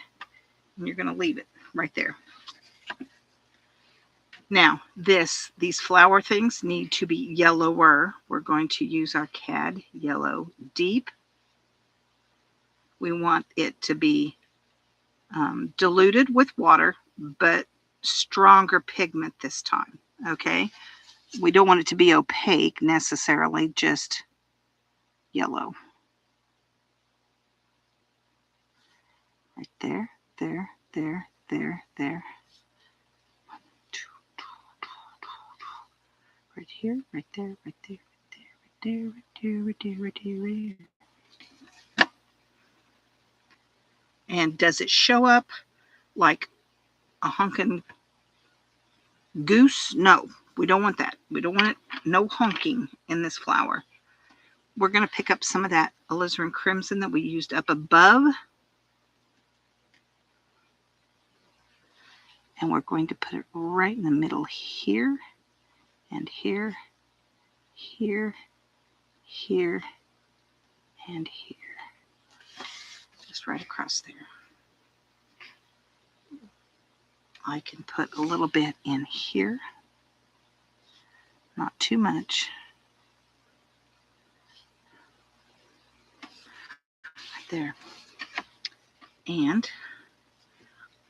And you're going to leave it right there. Now, these flower things need to be yellower. We're going to use our cad yellow deep. We want it to be diluted with water, but stronger pigment this time, okay? We don't want it to be opaque necessarily, just yellow. Right there, there, there, there, there. Right here, right there, right there, right there, right there, right there, right there, right there. And does it show up like a honking goose? No, we don't want that. We don't want it, no honking in this flower. We're going to pick up some of that alizarin crimson that we used up above. And we're going to put it right in the middle here, and here, here, here, and here. Just right across there. I can put a little bit in here. Not too much. Right there. And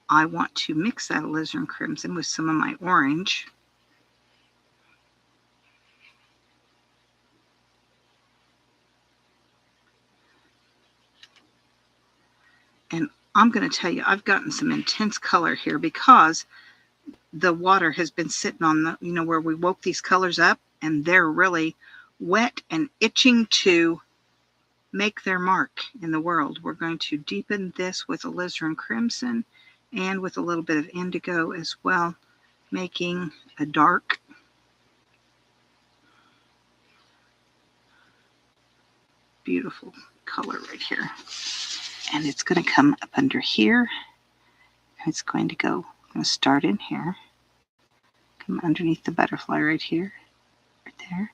I want to mix that alizarin crimson with some of my orange. And I'm going to tell you, I've gotten some intense color here because the water has been sitting on the, where we woke these colors up, and they're really wet and itching to make their mark in the world. We're going to deepen this with alizarin crimson and with a little bit of indigo as well, making a dark beautiful color right here. And it's going to come up under here. It's going to go, I'm going to start in here, come underneath the butterfly right here, right there.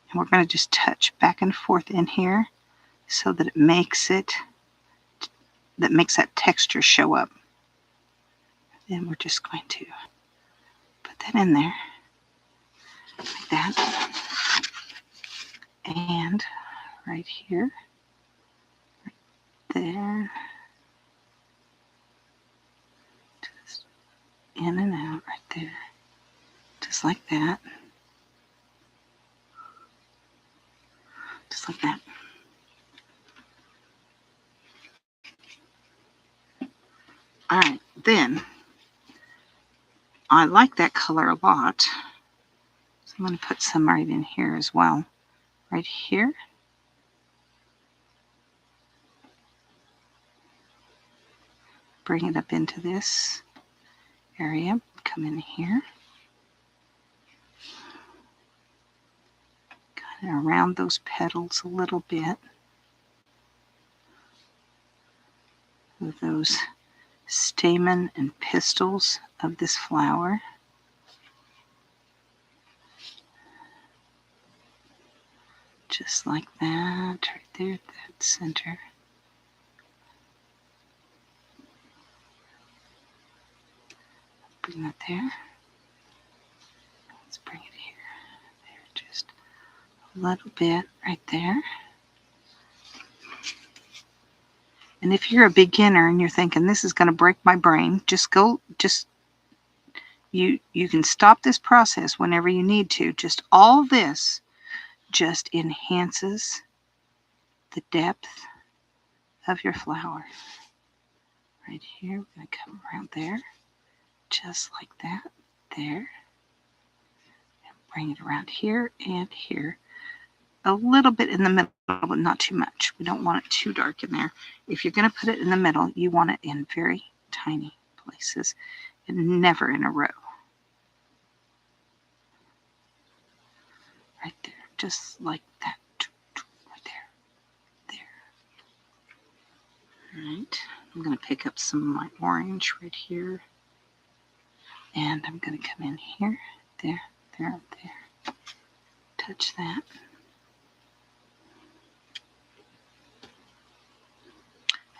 And we're going to just touch back and forth in here so that it makes that texture show up. Then we're just going to put that in there, like that. And right here, right there, just in and out right there, just like that. Just like that. All right, then I like that color a lot. So I'm going to put some right in here as well. Right here. Bring it up into this area. Come in here. Kind of around those petals a little bit. With those stamen and pistils of this flower. Just like that, right there at that center. Bring that there. Let's bring it here. There, just a little bit right there. And if you're a beginner and you're thinking this is going to break my brain, you can stop this process whenever you need to. Just all this just enhances the depth of your flower. Right here, we're going to come around there, just like that, there. And bring it around here and here. A little bit in the middle, but not too much. We don't want it too dark in there. If you're going to put it in the middle, you want it in very tiny places and never in a row. Right there, just like that. Right there. There. All right. I'm going to pick up some of my orange right here. And I'm going to come in here, there, there, there. Touch that.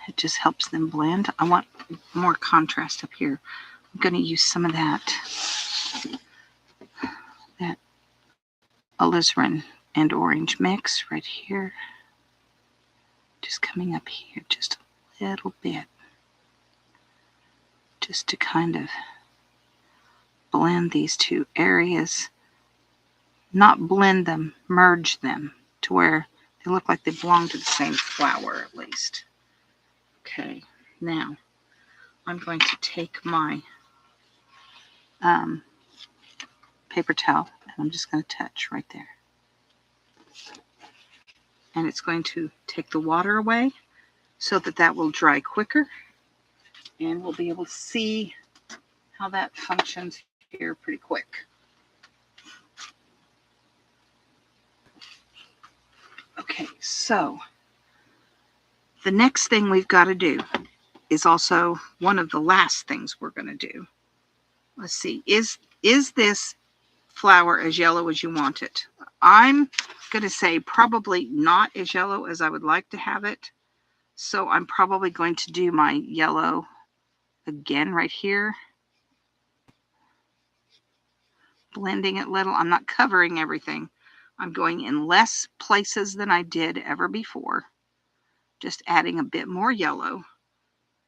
It just helps them blend. I want more contrast up here. I'm going to use some of that alizarin and orange mix right here. Just coming up here just a little bit. Just to kind of blend these two areas. Not blend them, merge them to where they look like they belong to the same flower at least. Okay, now I'm going to take my paper towel and I'm just going to touch right there. And it's going to take the water away so that that will dry quicker. And we'll be able to see how that functions here pretty quick. Okay, so the next thing we've got to do is also one of the last things we're going to do. Let's see, is this flower as yellow as you want it? I'm going to say probably not as yellow as I would like to have it. So I'm probably going to do my yellow again right here. Blending it little. I'm not covering everything. I'm going in less places than I did ever before. Just adding a bit more yellow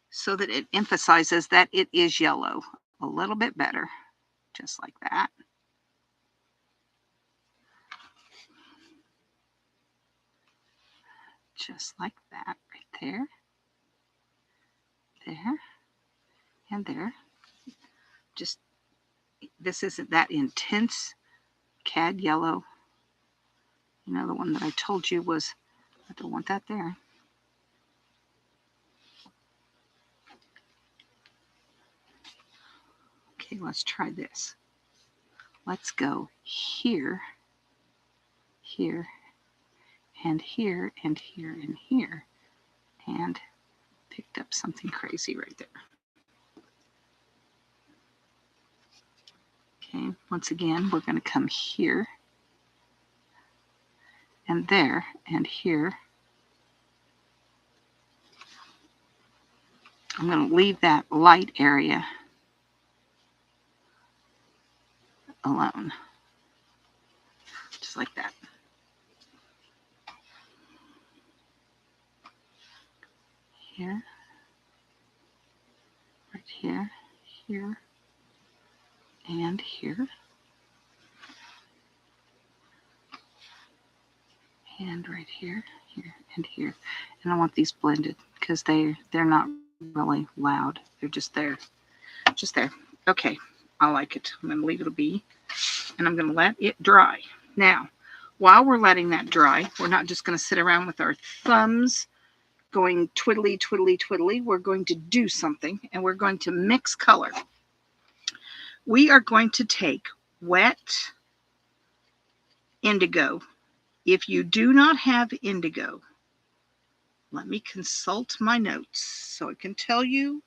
so that it emphasizes that it is yellow a little bit better. Just like that. Just like that right there. There. And there. Just, this isn't that intense cad yellow. You know, the one that I told you was, I don't want that there. Okay, let's try this. Let's go here, here, and here, and here, and here. And picked up something crazy right there. Okay, once again, we're going to come here, and there, and here. I'm going to leave that light area alone. Just like that. Here. Right here. Here. And here. And right here. Here. And here. And I want these blended because they're not really loud. They're just there. Just there. Okay. I like it. I'm going to leave it be. And I'm going to let it dry. Now, while we're letting that dry, we're not just going to sit around with our thumbs going twiddly, twiddly, twiddly. We're going to do something, and we're going to mix color. We are going to take wet indigo. If you do not have indigo, let me consult my notes so I can tell you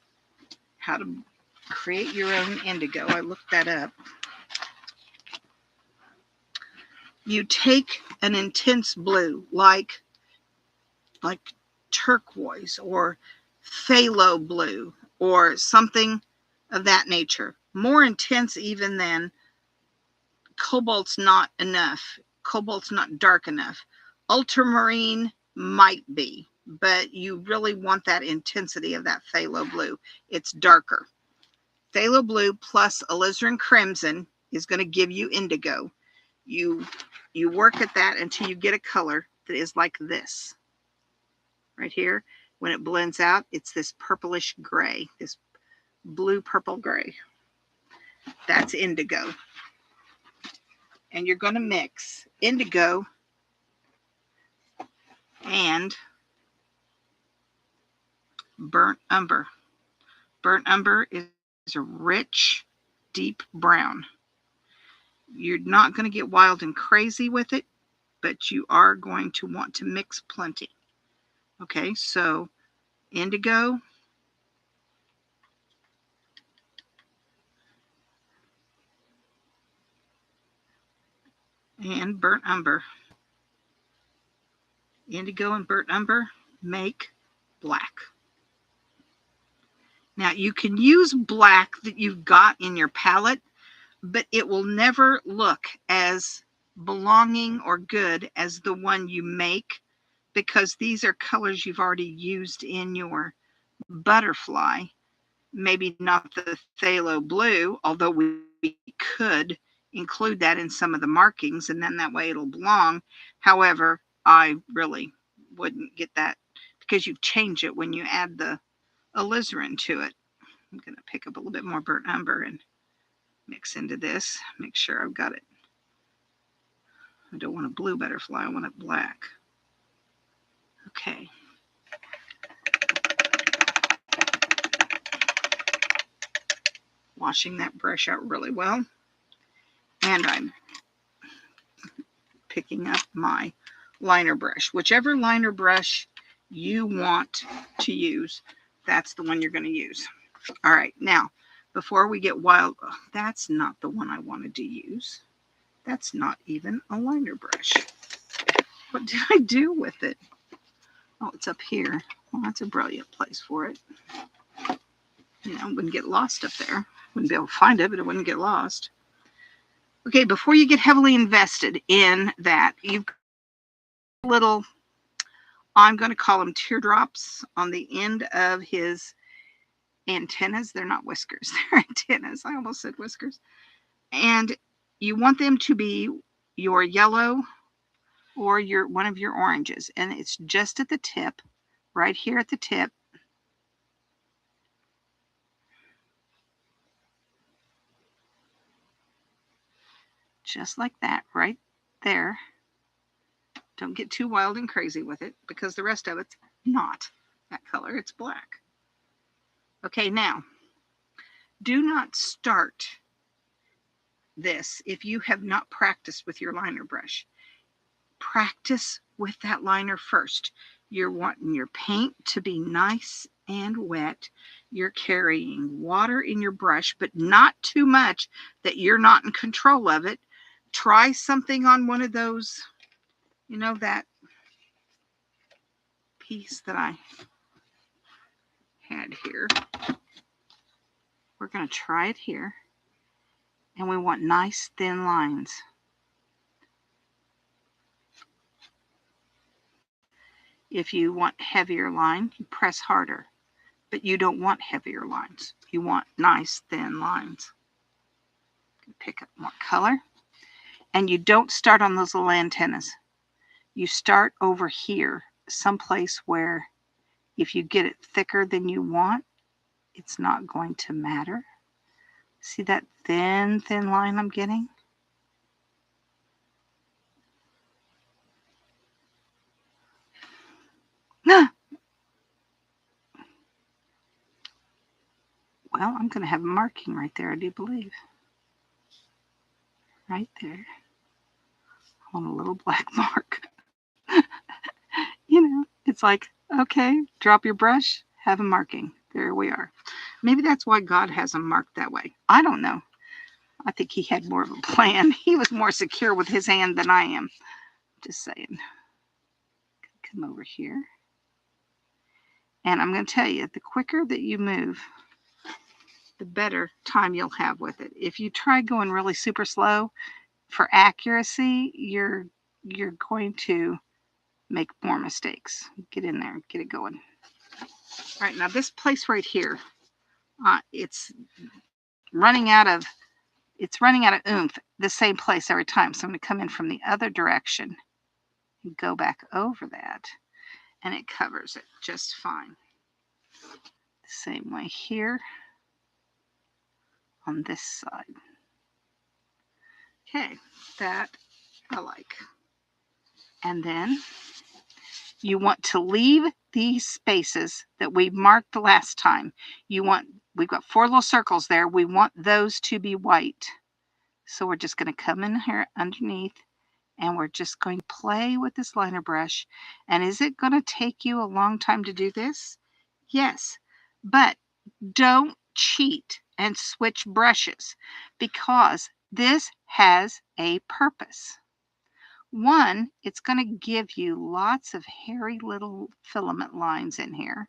how to create your own indigo. I looked that up. You take an intense blue like turquoise or phthalo blue or something of that nature. More intense even than cobalt's not enough. Cobalt's not dark enough. Ultramarine might be, but you really want that intensity of that phthalo blue. It's darker. Phthalo blue plus alizarin crimson is going to give you indigo. You work at that until you get a color that is like this. Right here, when it blends out, it's this purplish gray, this blue purple gray. That's indigo. And you're going to mix indigo and burnt umber. Burnt umber is a rich, deep brown. You're not going to get wild and crazy with it, but you are going to want to mix plenty. Okay, so indigo and burnt umber. Indigo and burnt umber make black. Now you can use black that you've got in your palette, but it will never look as belonging or good as the one you make, because these are colors you've already used in your butterfly. Maybe not the phthalo blue, although we could include that in some of the markings, and then that way it'll belong. However, I really wouldn't get that because you change it when you add the alizarin to it. I'm going to pick up a little bit more burnt umber and mix into this. Make sure I've got it. I don't want a blue butterfly, I want it black. Okay. Washing that brush out really well. And I'm picking up my liner brush. Whichever liner brush you want to use, that's the one you're going to use. All right, now, before we get wild, oh, that's not the one I wanted to use. That's not even a liner brush. What did I do with it? Oh, it's up here. Well, that's a brilliant place for it. You know, it wouldn't get lost up there. Wouldn't be able to find it, but it wouldn't get lost. Okay, before you get heavily invested in that, you've got little, I'm going to call them teardrops on the end of his antennas. They're not whiskers, they're antennas. I almost said whiskers. And you want them to be your yellow or your one of your oranges. And it's just at the tip, right here at the tip. Just like that, right there. Don't get too wild and crazy with it, because the rest of it's not that color, it's black. Okay, now, do not start this if you have not practiced with your liner brush. Practice with that liner first. You're wanting your paint to be nice and wet. You're carrying water in your brush, but not too much that you're not in control of it. Try something on one of those, you know, that piece that I had here. We're going to try it here. And we want nice thin lines. If you want heavier line, you press harder. But you don't want heavier lines. You want nice thin lines. Pick up more color. And you don't start on those little antennas. You start over here, someplace where if you get it thicker than you want, it's not going to matter. See that thin line I'm getting? Well, I'm going to have a marking right there, I do believe. Right there. I want a little black mark. You know, it's like, okay, drop your brush, have a marking. There we are. Maybe that's why God has them marked that way. I don't know. I think he had more of a plan. He was more secure with his hand than I am. Just saying. Come over here. And I'm going to tell you, the quicker that you move, the better time you'll have with it. If you try going really super slow for accuracy, you're going to make more mistakes. Get in there, get it going. All right, now this place right here, it's running out of oomph the same place every time. So I'm going to come in from the other direction and go back over that, and it covers it just fine. The same way here on this side. Okay, that I like. And then you want to leave these spaces that we marked the last time. We've got 4 little circles there. We want those to be white. So we're just going to come in here underneath, and we're just going to play with this liner brush. And is it going to take you a long time to do this? Yes, but don't cheat and switch brushes, because this has a purpose. One, it's going to give you lots of hairy little filament lines in here.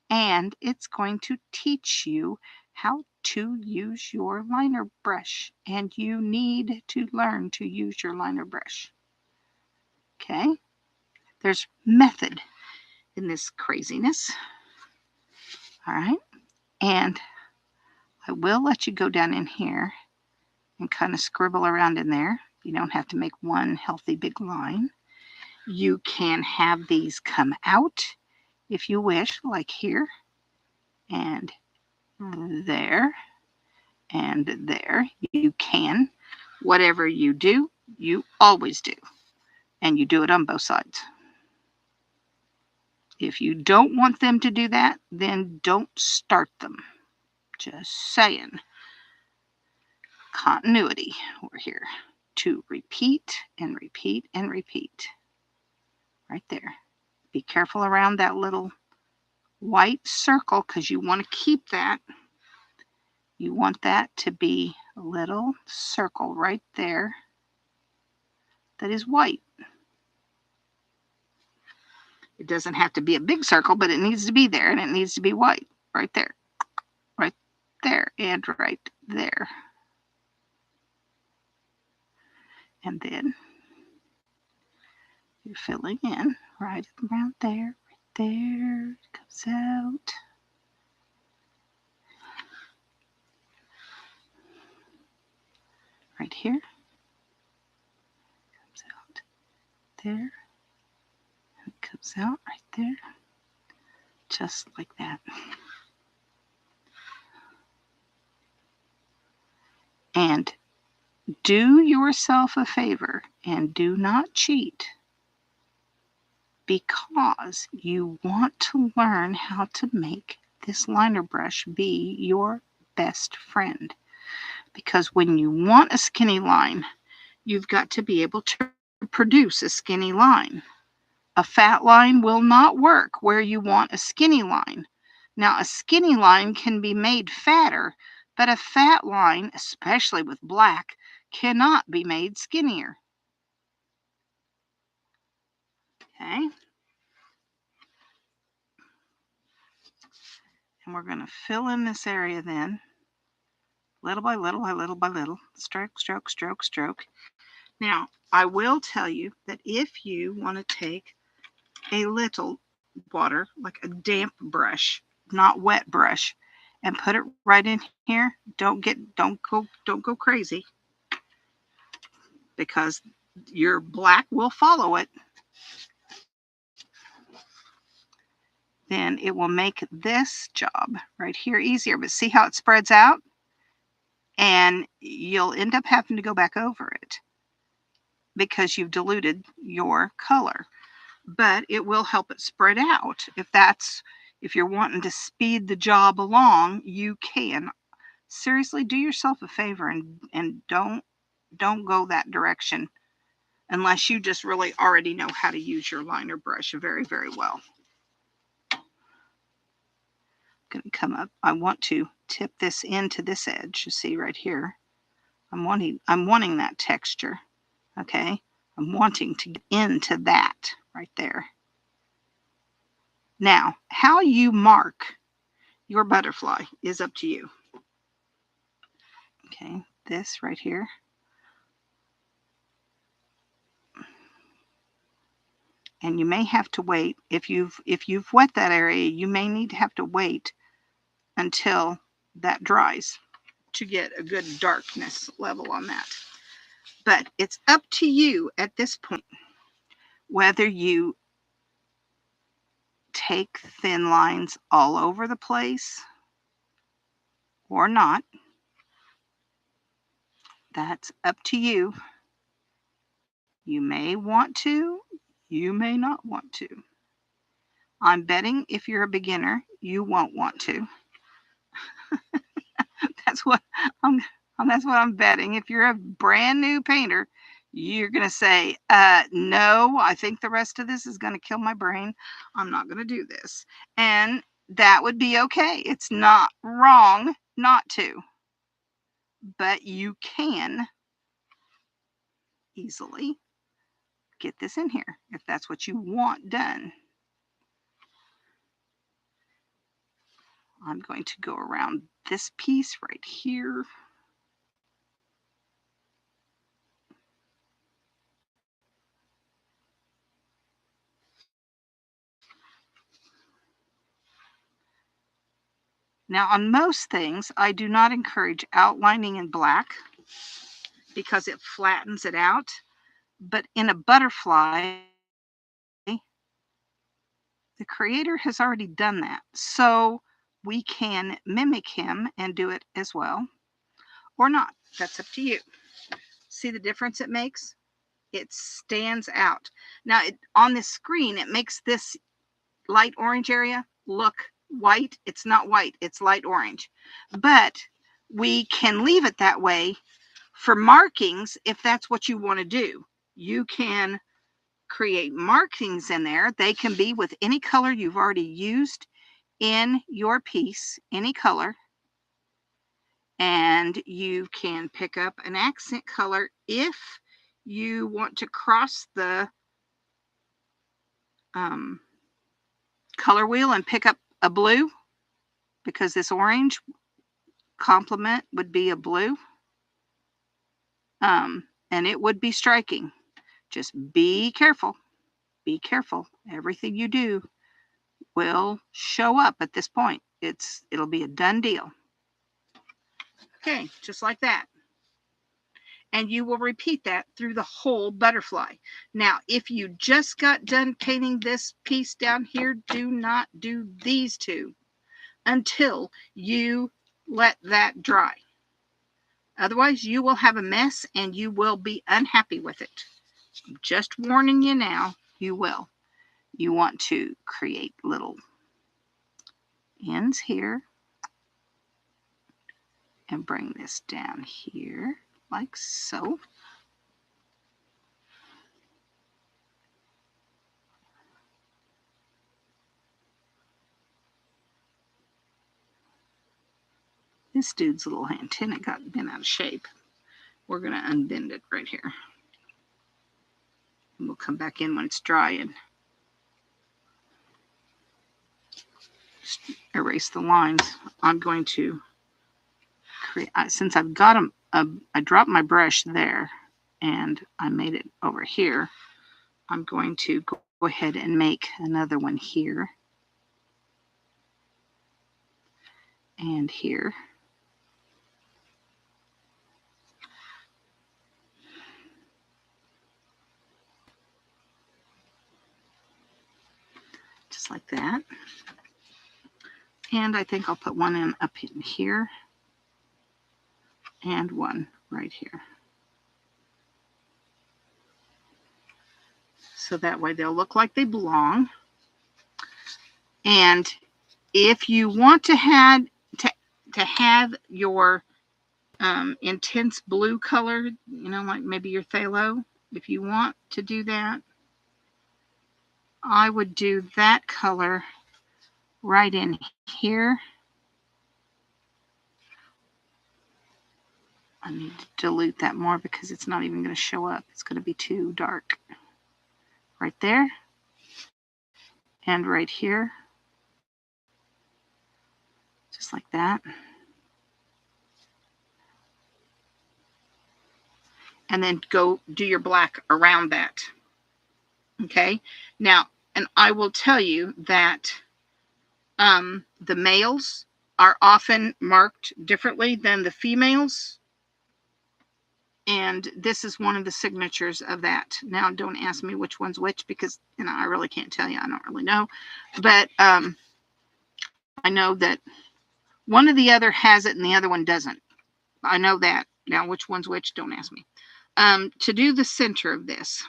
And it's going to teach you how to use your liner brush. And you need to learn to use your liner brush. Okay? There's method in this craziness. All right? And I will let you go down in here and kind of scribble around in there. You don't have to make one healthy big line. You can have these come out if you wish, like here and there and there. You can. Whatever you do, you always do. And you do it on both sides. If you don't want them to do that, then don't start them. Just saying. Continuity. We're here to repeat and repeat and repeat. Right there. Be careful around that little white circle because you want to keep that. You want that to be a little circle right there that is white. It doesn't have to be a big circle, but it needs to be there, and it needs to be white right there, and right there. And then you're filling in right around there, right there. It comes out. Right here. Comes out there. And it comes out right there. Just like that. And do yourself a favor and do not cheat, because you want to learn how to make this liner brush be your best friend. Because when you want a skinny line, you've got to be able to produce a skinny line. A fat line will not work where you want a skinny line. Now, a skinny line can be made fatter, but a fat line, especially with black, cannot be made skinnier. Okay? And we're going to fill in this area then, little by little by little by little, stroke, stroke, stroke, stroke. Now, I will tell you that if you want to take a little water, like a damp brush, not wet brush, and put it right in here, don't go crazy, because your black will follow it. Then it will make this job right here easier. But see how it spreads out? And you'll end up having to go back over it because you've diluted your color. But it will help it spread out. If you're wanting to speed the job along, you can. Seriously, do yourself a favor and don't go that direction unless you just really already know how to use your liner brush very, very well. Going to come up. I want to tip this into this edge. You see right here. I'm wanting that texture. Okay? I'm wanting to get into that right there. Now, how you mark your butterfly is up to you. Okay, this right here. And you may have to wait. If you've wet that area, you may need to have to wait until that dries to get a good darkness level on that. But it's up to you at this point whether you take thin lines all over the place or not. That's up to you. You may want to, you may not want to. I'm betting if you're a beginner, you won't want to. That's what I'm betting. If you're a brand new painter, you're going to say, no, I think the rest of this is going to kill my brain. I'm not going to do this. And that would be okay. It's not wrong not to. But you can easily get this in here if that's what you want done. I'm going to go around this piece right here. Now on most things, I do not encourage outlining in black because it flattens it out. But in a butterfly, the creator has already done that. So we can mimic him and do it as well, or not. That's up to you. See the difference it makes? It stands out. Now on this screen, it makes this light orange area look white. It's not white, it's light orange. But we can leave it that way for markings if that's what you want to do. You can create markings in there. They can be with any color you've already used in your piece, any color. And you can pick up an accent color if you want to cross the color wheel and pick up a blue, because this orange complement would be a blue. And it would be striking. Just be careful. Be careful. Everything you do will show up at this point. It'll be a done deal. Okay, just like that. And you will repeat that through the whole butterfly. Now, if you just got done painting this piece down here, do not do these two until you let that dry. Otherwise, you will have a mess and you will be unhappy with it. I'm just warning you now, you will. You want to create little ends here and bring this down here like so. This dude's little antenna got bent out of shape. We're going to unbend it right here. And we'll come back in when it's dry and erase the lines. I'm going to create, since I've got them, I dropped my brush there and I made it over here. I'm going to go ahead and make another one here and here. Just like that. And I think I'll put one in up in here and one right here. So that way they'll look like they belong. And if you want to have your intense blue color, you know, like maybe your phthalo, if you want to do that, I would do that color right in here. I need to dilute that more because it's not even going to show up. It's going to be too dark. Right there. And right here. Just like that. And then go do your black around that. Okay. Now, and I will tell you that the males are often marked differently than the females. And this is one of the signatures of that. Now, don't ask me which one's which because, you know, I really can't tell you. I don't really know. But I know that one or the other has it and the other one doesn't. I know that. Now, which one's which, don't ask me. To do the center of this,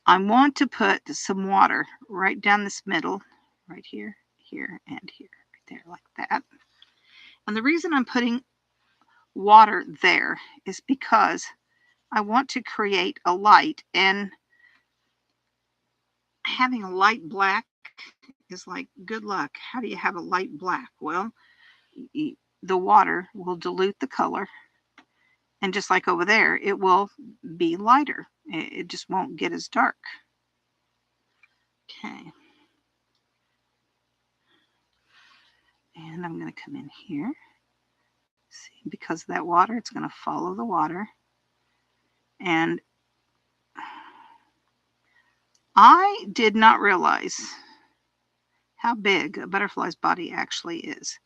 I want to put some water right down this middle, right here, here, and here, right there, like that. And the reason I'm putting water there is because I want to create a light, and having a light black is like good luck. How do you have a light black? Well, the water will dilute the color And just like over there, it will be lighter. It just won't get as dark. Okay. And I'm going to come in here. See, because of that water, it's going to follow the water. And I did not realize how big a butterfly's body actually is.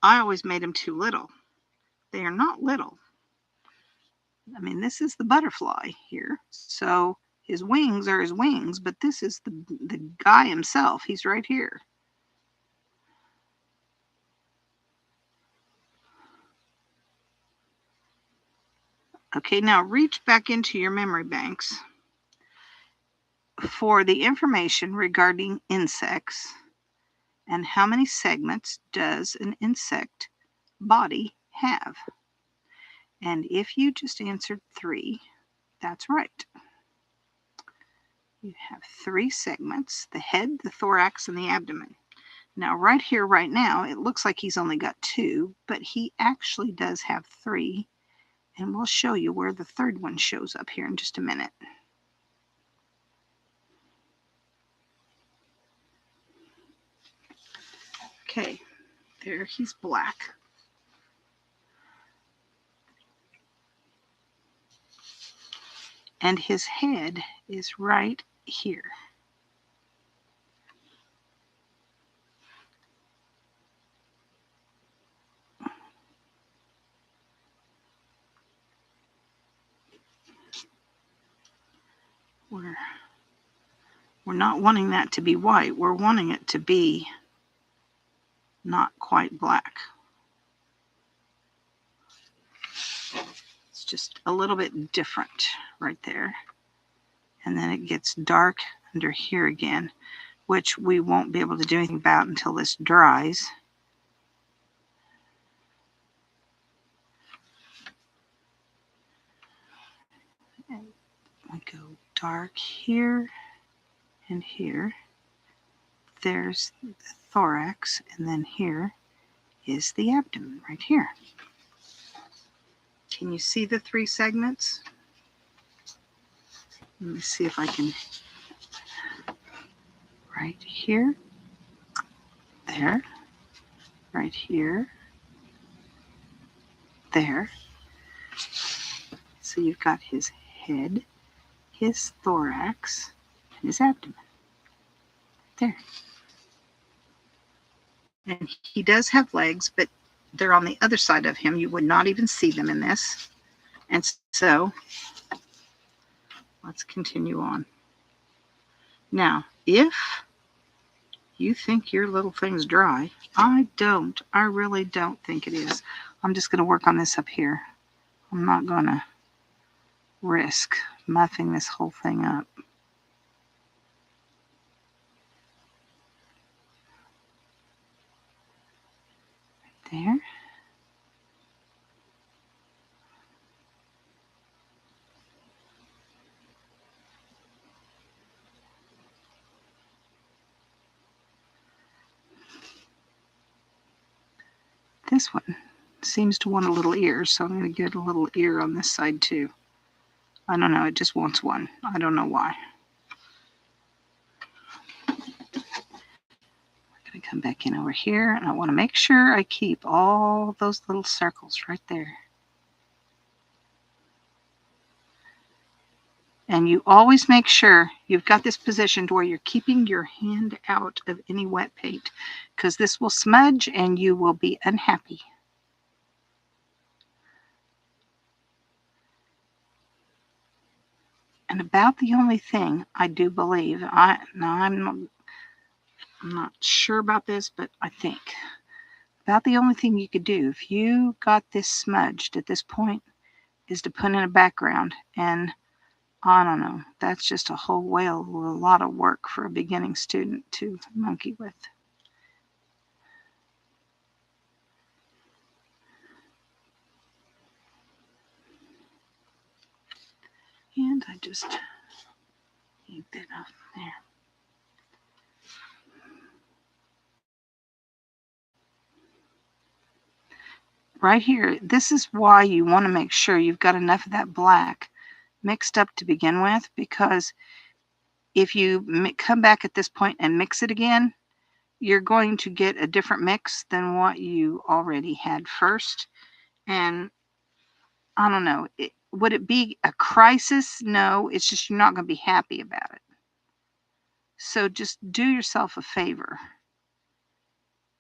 I always made them too little. They are not little. I mean, this is the butterfly here. So his wings are his wings, but this is the guy himself. He's right here. Okay, now reach back into your memory banks for the information regarding insects and how many segments does an insect body have. And if you just answered 3, that's right. You have 3 segments, the head, the thorax, and the abdomen. Now, right here, right now, it looks like he's only got 2, but he actually does have 3. And we'll show you where the third one shows up here in just a minute. Okay, there he's black. And his head is right here. We're not wanting that to be white. We're wanting it to be not quite black. It's just a little bit different right there. And then it gets dark under here again, which we won't be able to do anything about until this dries. And we go dark here and here. There's the thorax, and then here is the abdomen right here. Can you see the 3 segments? Let me see if I can. Right here, there, right here, there. So you've got his head, his thorax, and his abdomen. There. And he does have legs, but they're on the other side of him. You would not even see them in this. And so let's continue on. Now, if you think your little thing's dry, I don't. I really don't think it is. I'm just going to work on this up here. I'm not going to risk muffing this whole thing up. Right there. This one seems to want a little ear, so I'm going to get a little ear on this side too. I don't know, it just wants one. I don't know why. I'm going to come back in over here, and I want to make sure I keep all those little circles right there. And you always make sure you've got this positioned where you're keeping your hand out of any wet paint, because this will smudge and you will be unhappy. And about the only thing I do believe, I'm not sure about this, but I think about the only thing you could do if you got this smudged at this point is to put in a background. And I don't know, that's just a lot of work for a beginning student to monkey with. And I just yank that off there. right here, this is why you want to make sure you've got enough of that black mixed up to begin with, because if you come back at this point and mix it again, you're going to get a different mix than what you already had first. And I don't know, would it be a crisis? No, it's just you're not going to be happy about it. So just do yourself a favor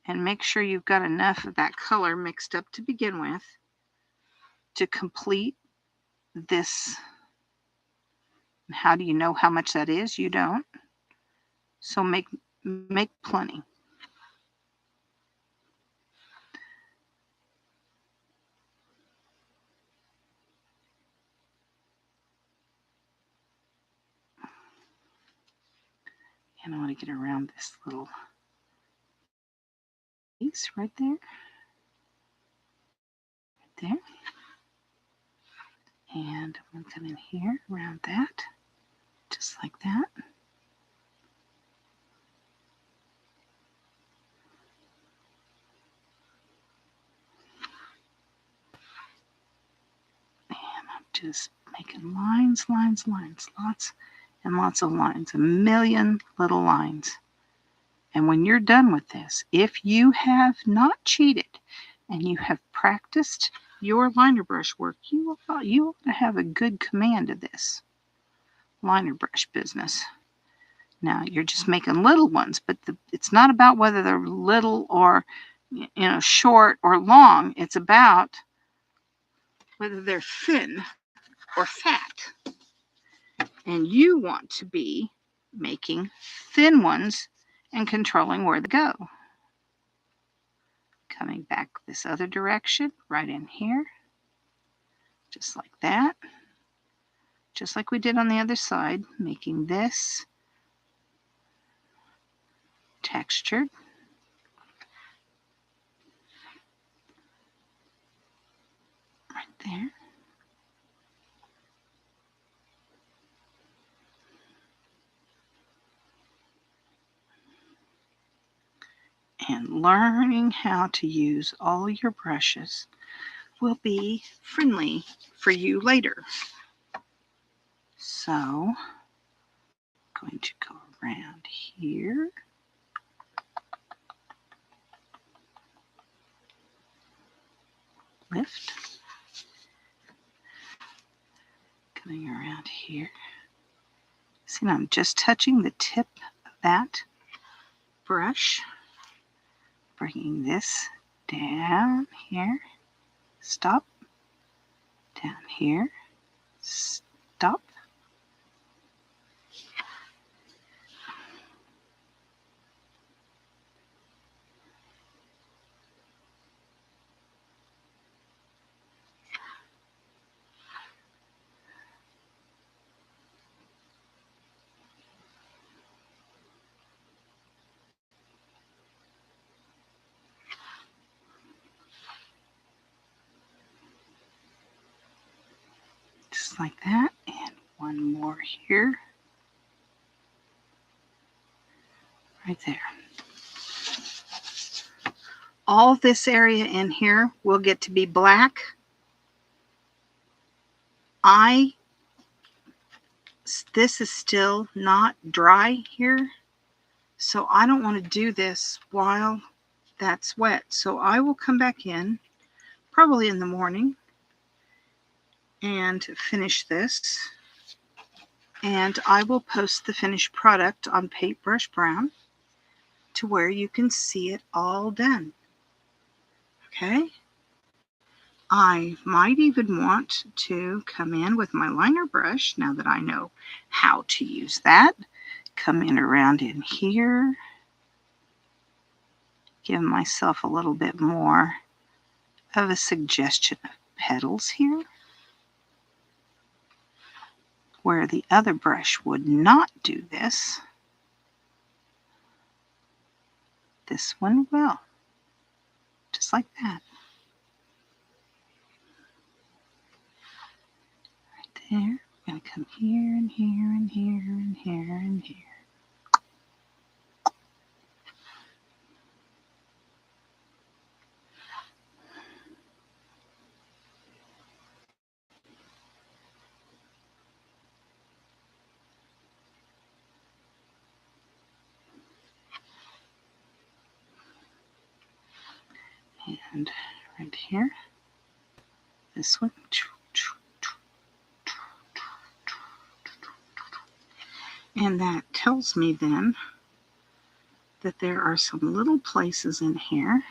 and make sure you've got enough of that color mixed up to begin with to complete this. How do you know how much that is? You don't. So make plenty. And I want to get around this little piece right there. Right there. And I'm going to come in here around that, just like that. And I'm just making lines, lines, lines, lots and lots of lines, a million little lines. And when you're done with this, if you have not cheated and you have practiced your liner brush work, you ought to have a good command of this liner brush business. Now, you're just making little ones, but it's not about whether they're little or short or long. It's about whether they're thin or fat. And you want to be making thin ones and controlling where they go. Coming back this other direction, right in here, just like that. Just like we did on the other side, making this textured. Right there. And learning how to use all your brushes will be friendly for you later. So, I'm going to go around here. Lift. Coming around here. See, now I'm just touching the tip of that brush. Bringing this down here. Stop. Down here. Stop. Just like that. And one more here. Right there. All this area in here will get to be black. This is still not dry here, so I don't want to do this while that's wet. So I will come back in probably in the morning and finish this. And I will post the finished product on Paintbrush Brown to where you can see it all done. Okay? I might even want to come in with my liner brush now that I know how to use that. Come in around in here. Give myself a little bit more of a suggestion of petals here. Where the other brush would not do this, this one will. Just like that. Right there. We're going to come here and here and here and here and here. And right here, this one. And that tells me then that there are some little places in here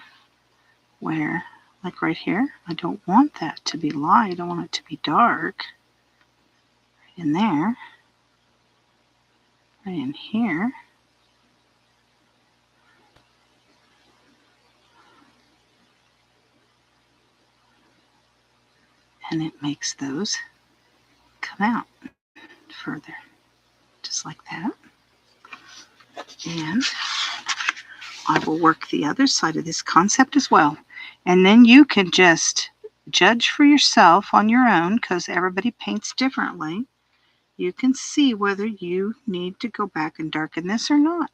where, like right here, I don't want that to be light. I want it to be dark. Right in there. Right in here. And it makes those come out further, just like that. And I will work the other side of this concept as well. And then you can just judge for yourself on your own, because everybody paints differently. You can see whether you need to go back and darken this or not.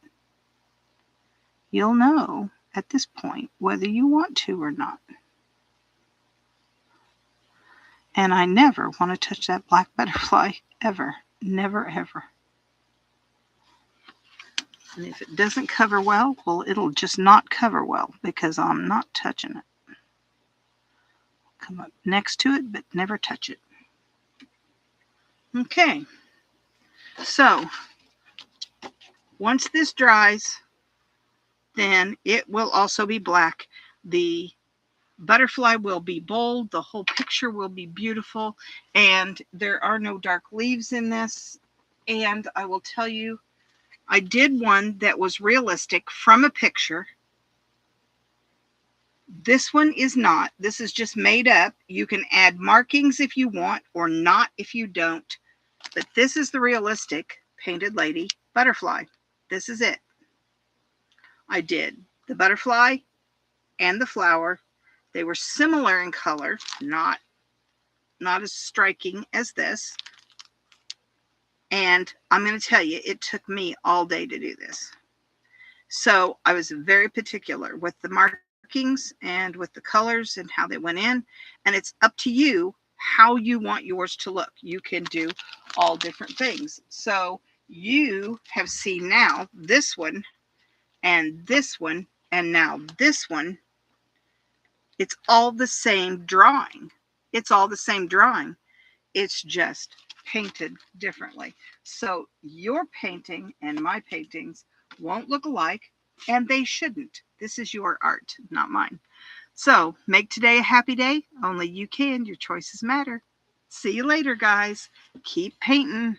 You'll know at this point whether you want to or not. And I never want to touch that black butterfly, ever. Never, ever. And if it doesn't cover well, well, it'll just not cover well because I'm not touching it. Come up next to it, but never touch it. Okay. So, once this dries, then it will also be black. The butterfly will be bold. The whole picture will be beautiful. And there are no dark leaves in this. And I will tell you, I did one that was realistic from a picture. This one is not. This is just made up. You can add markings if you want or not if you don't. But this is the realistic painted lady butterfly. This is it. I did the butterfly and the flower. They were similar in color, not as striking as this. And I'm going to tell you, it took me all day to do this. So I was very particular with the markings and with the colors and how they went in. And it's up to you how you want yours to look. You can do all different things. So you have seen now this one and this one and now this one. It's all the same drawing. It's all the same drawing. It's just painted differently. So your painting and my paintings won't look alike, and they shouldn't. This is your art, not mine. So make today a happy day. Only you can. Your choices matter. See you later, guys. Keep painting.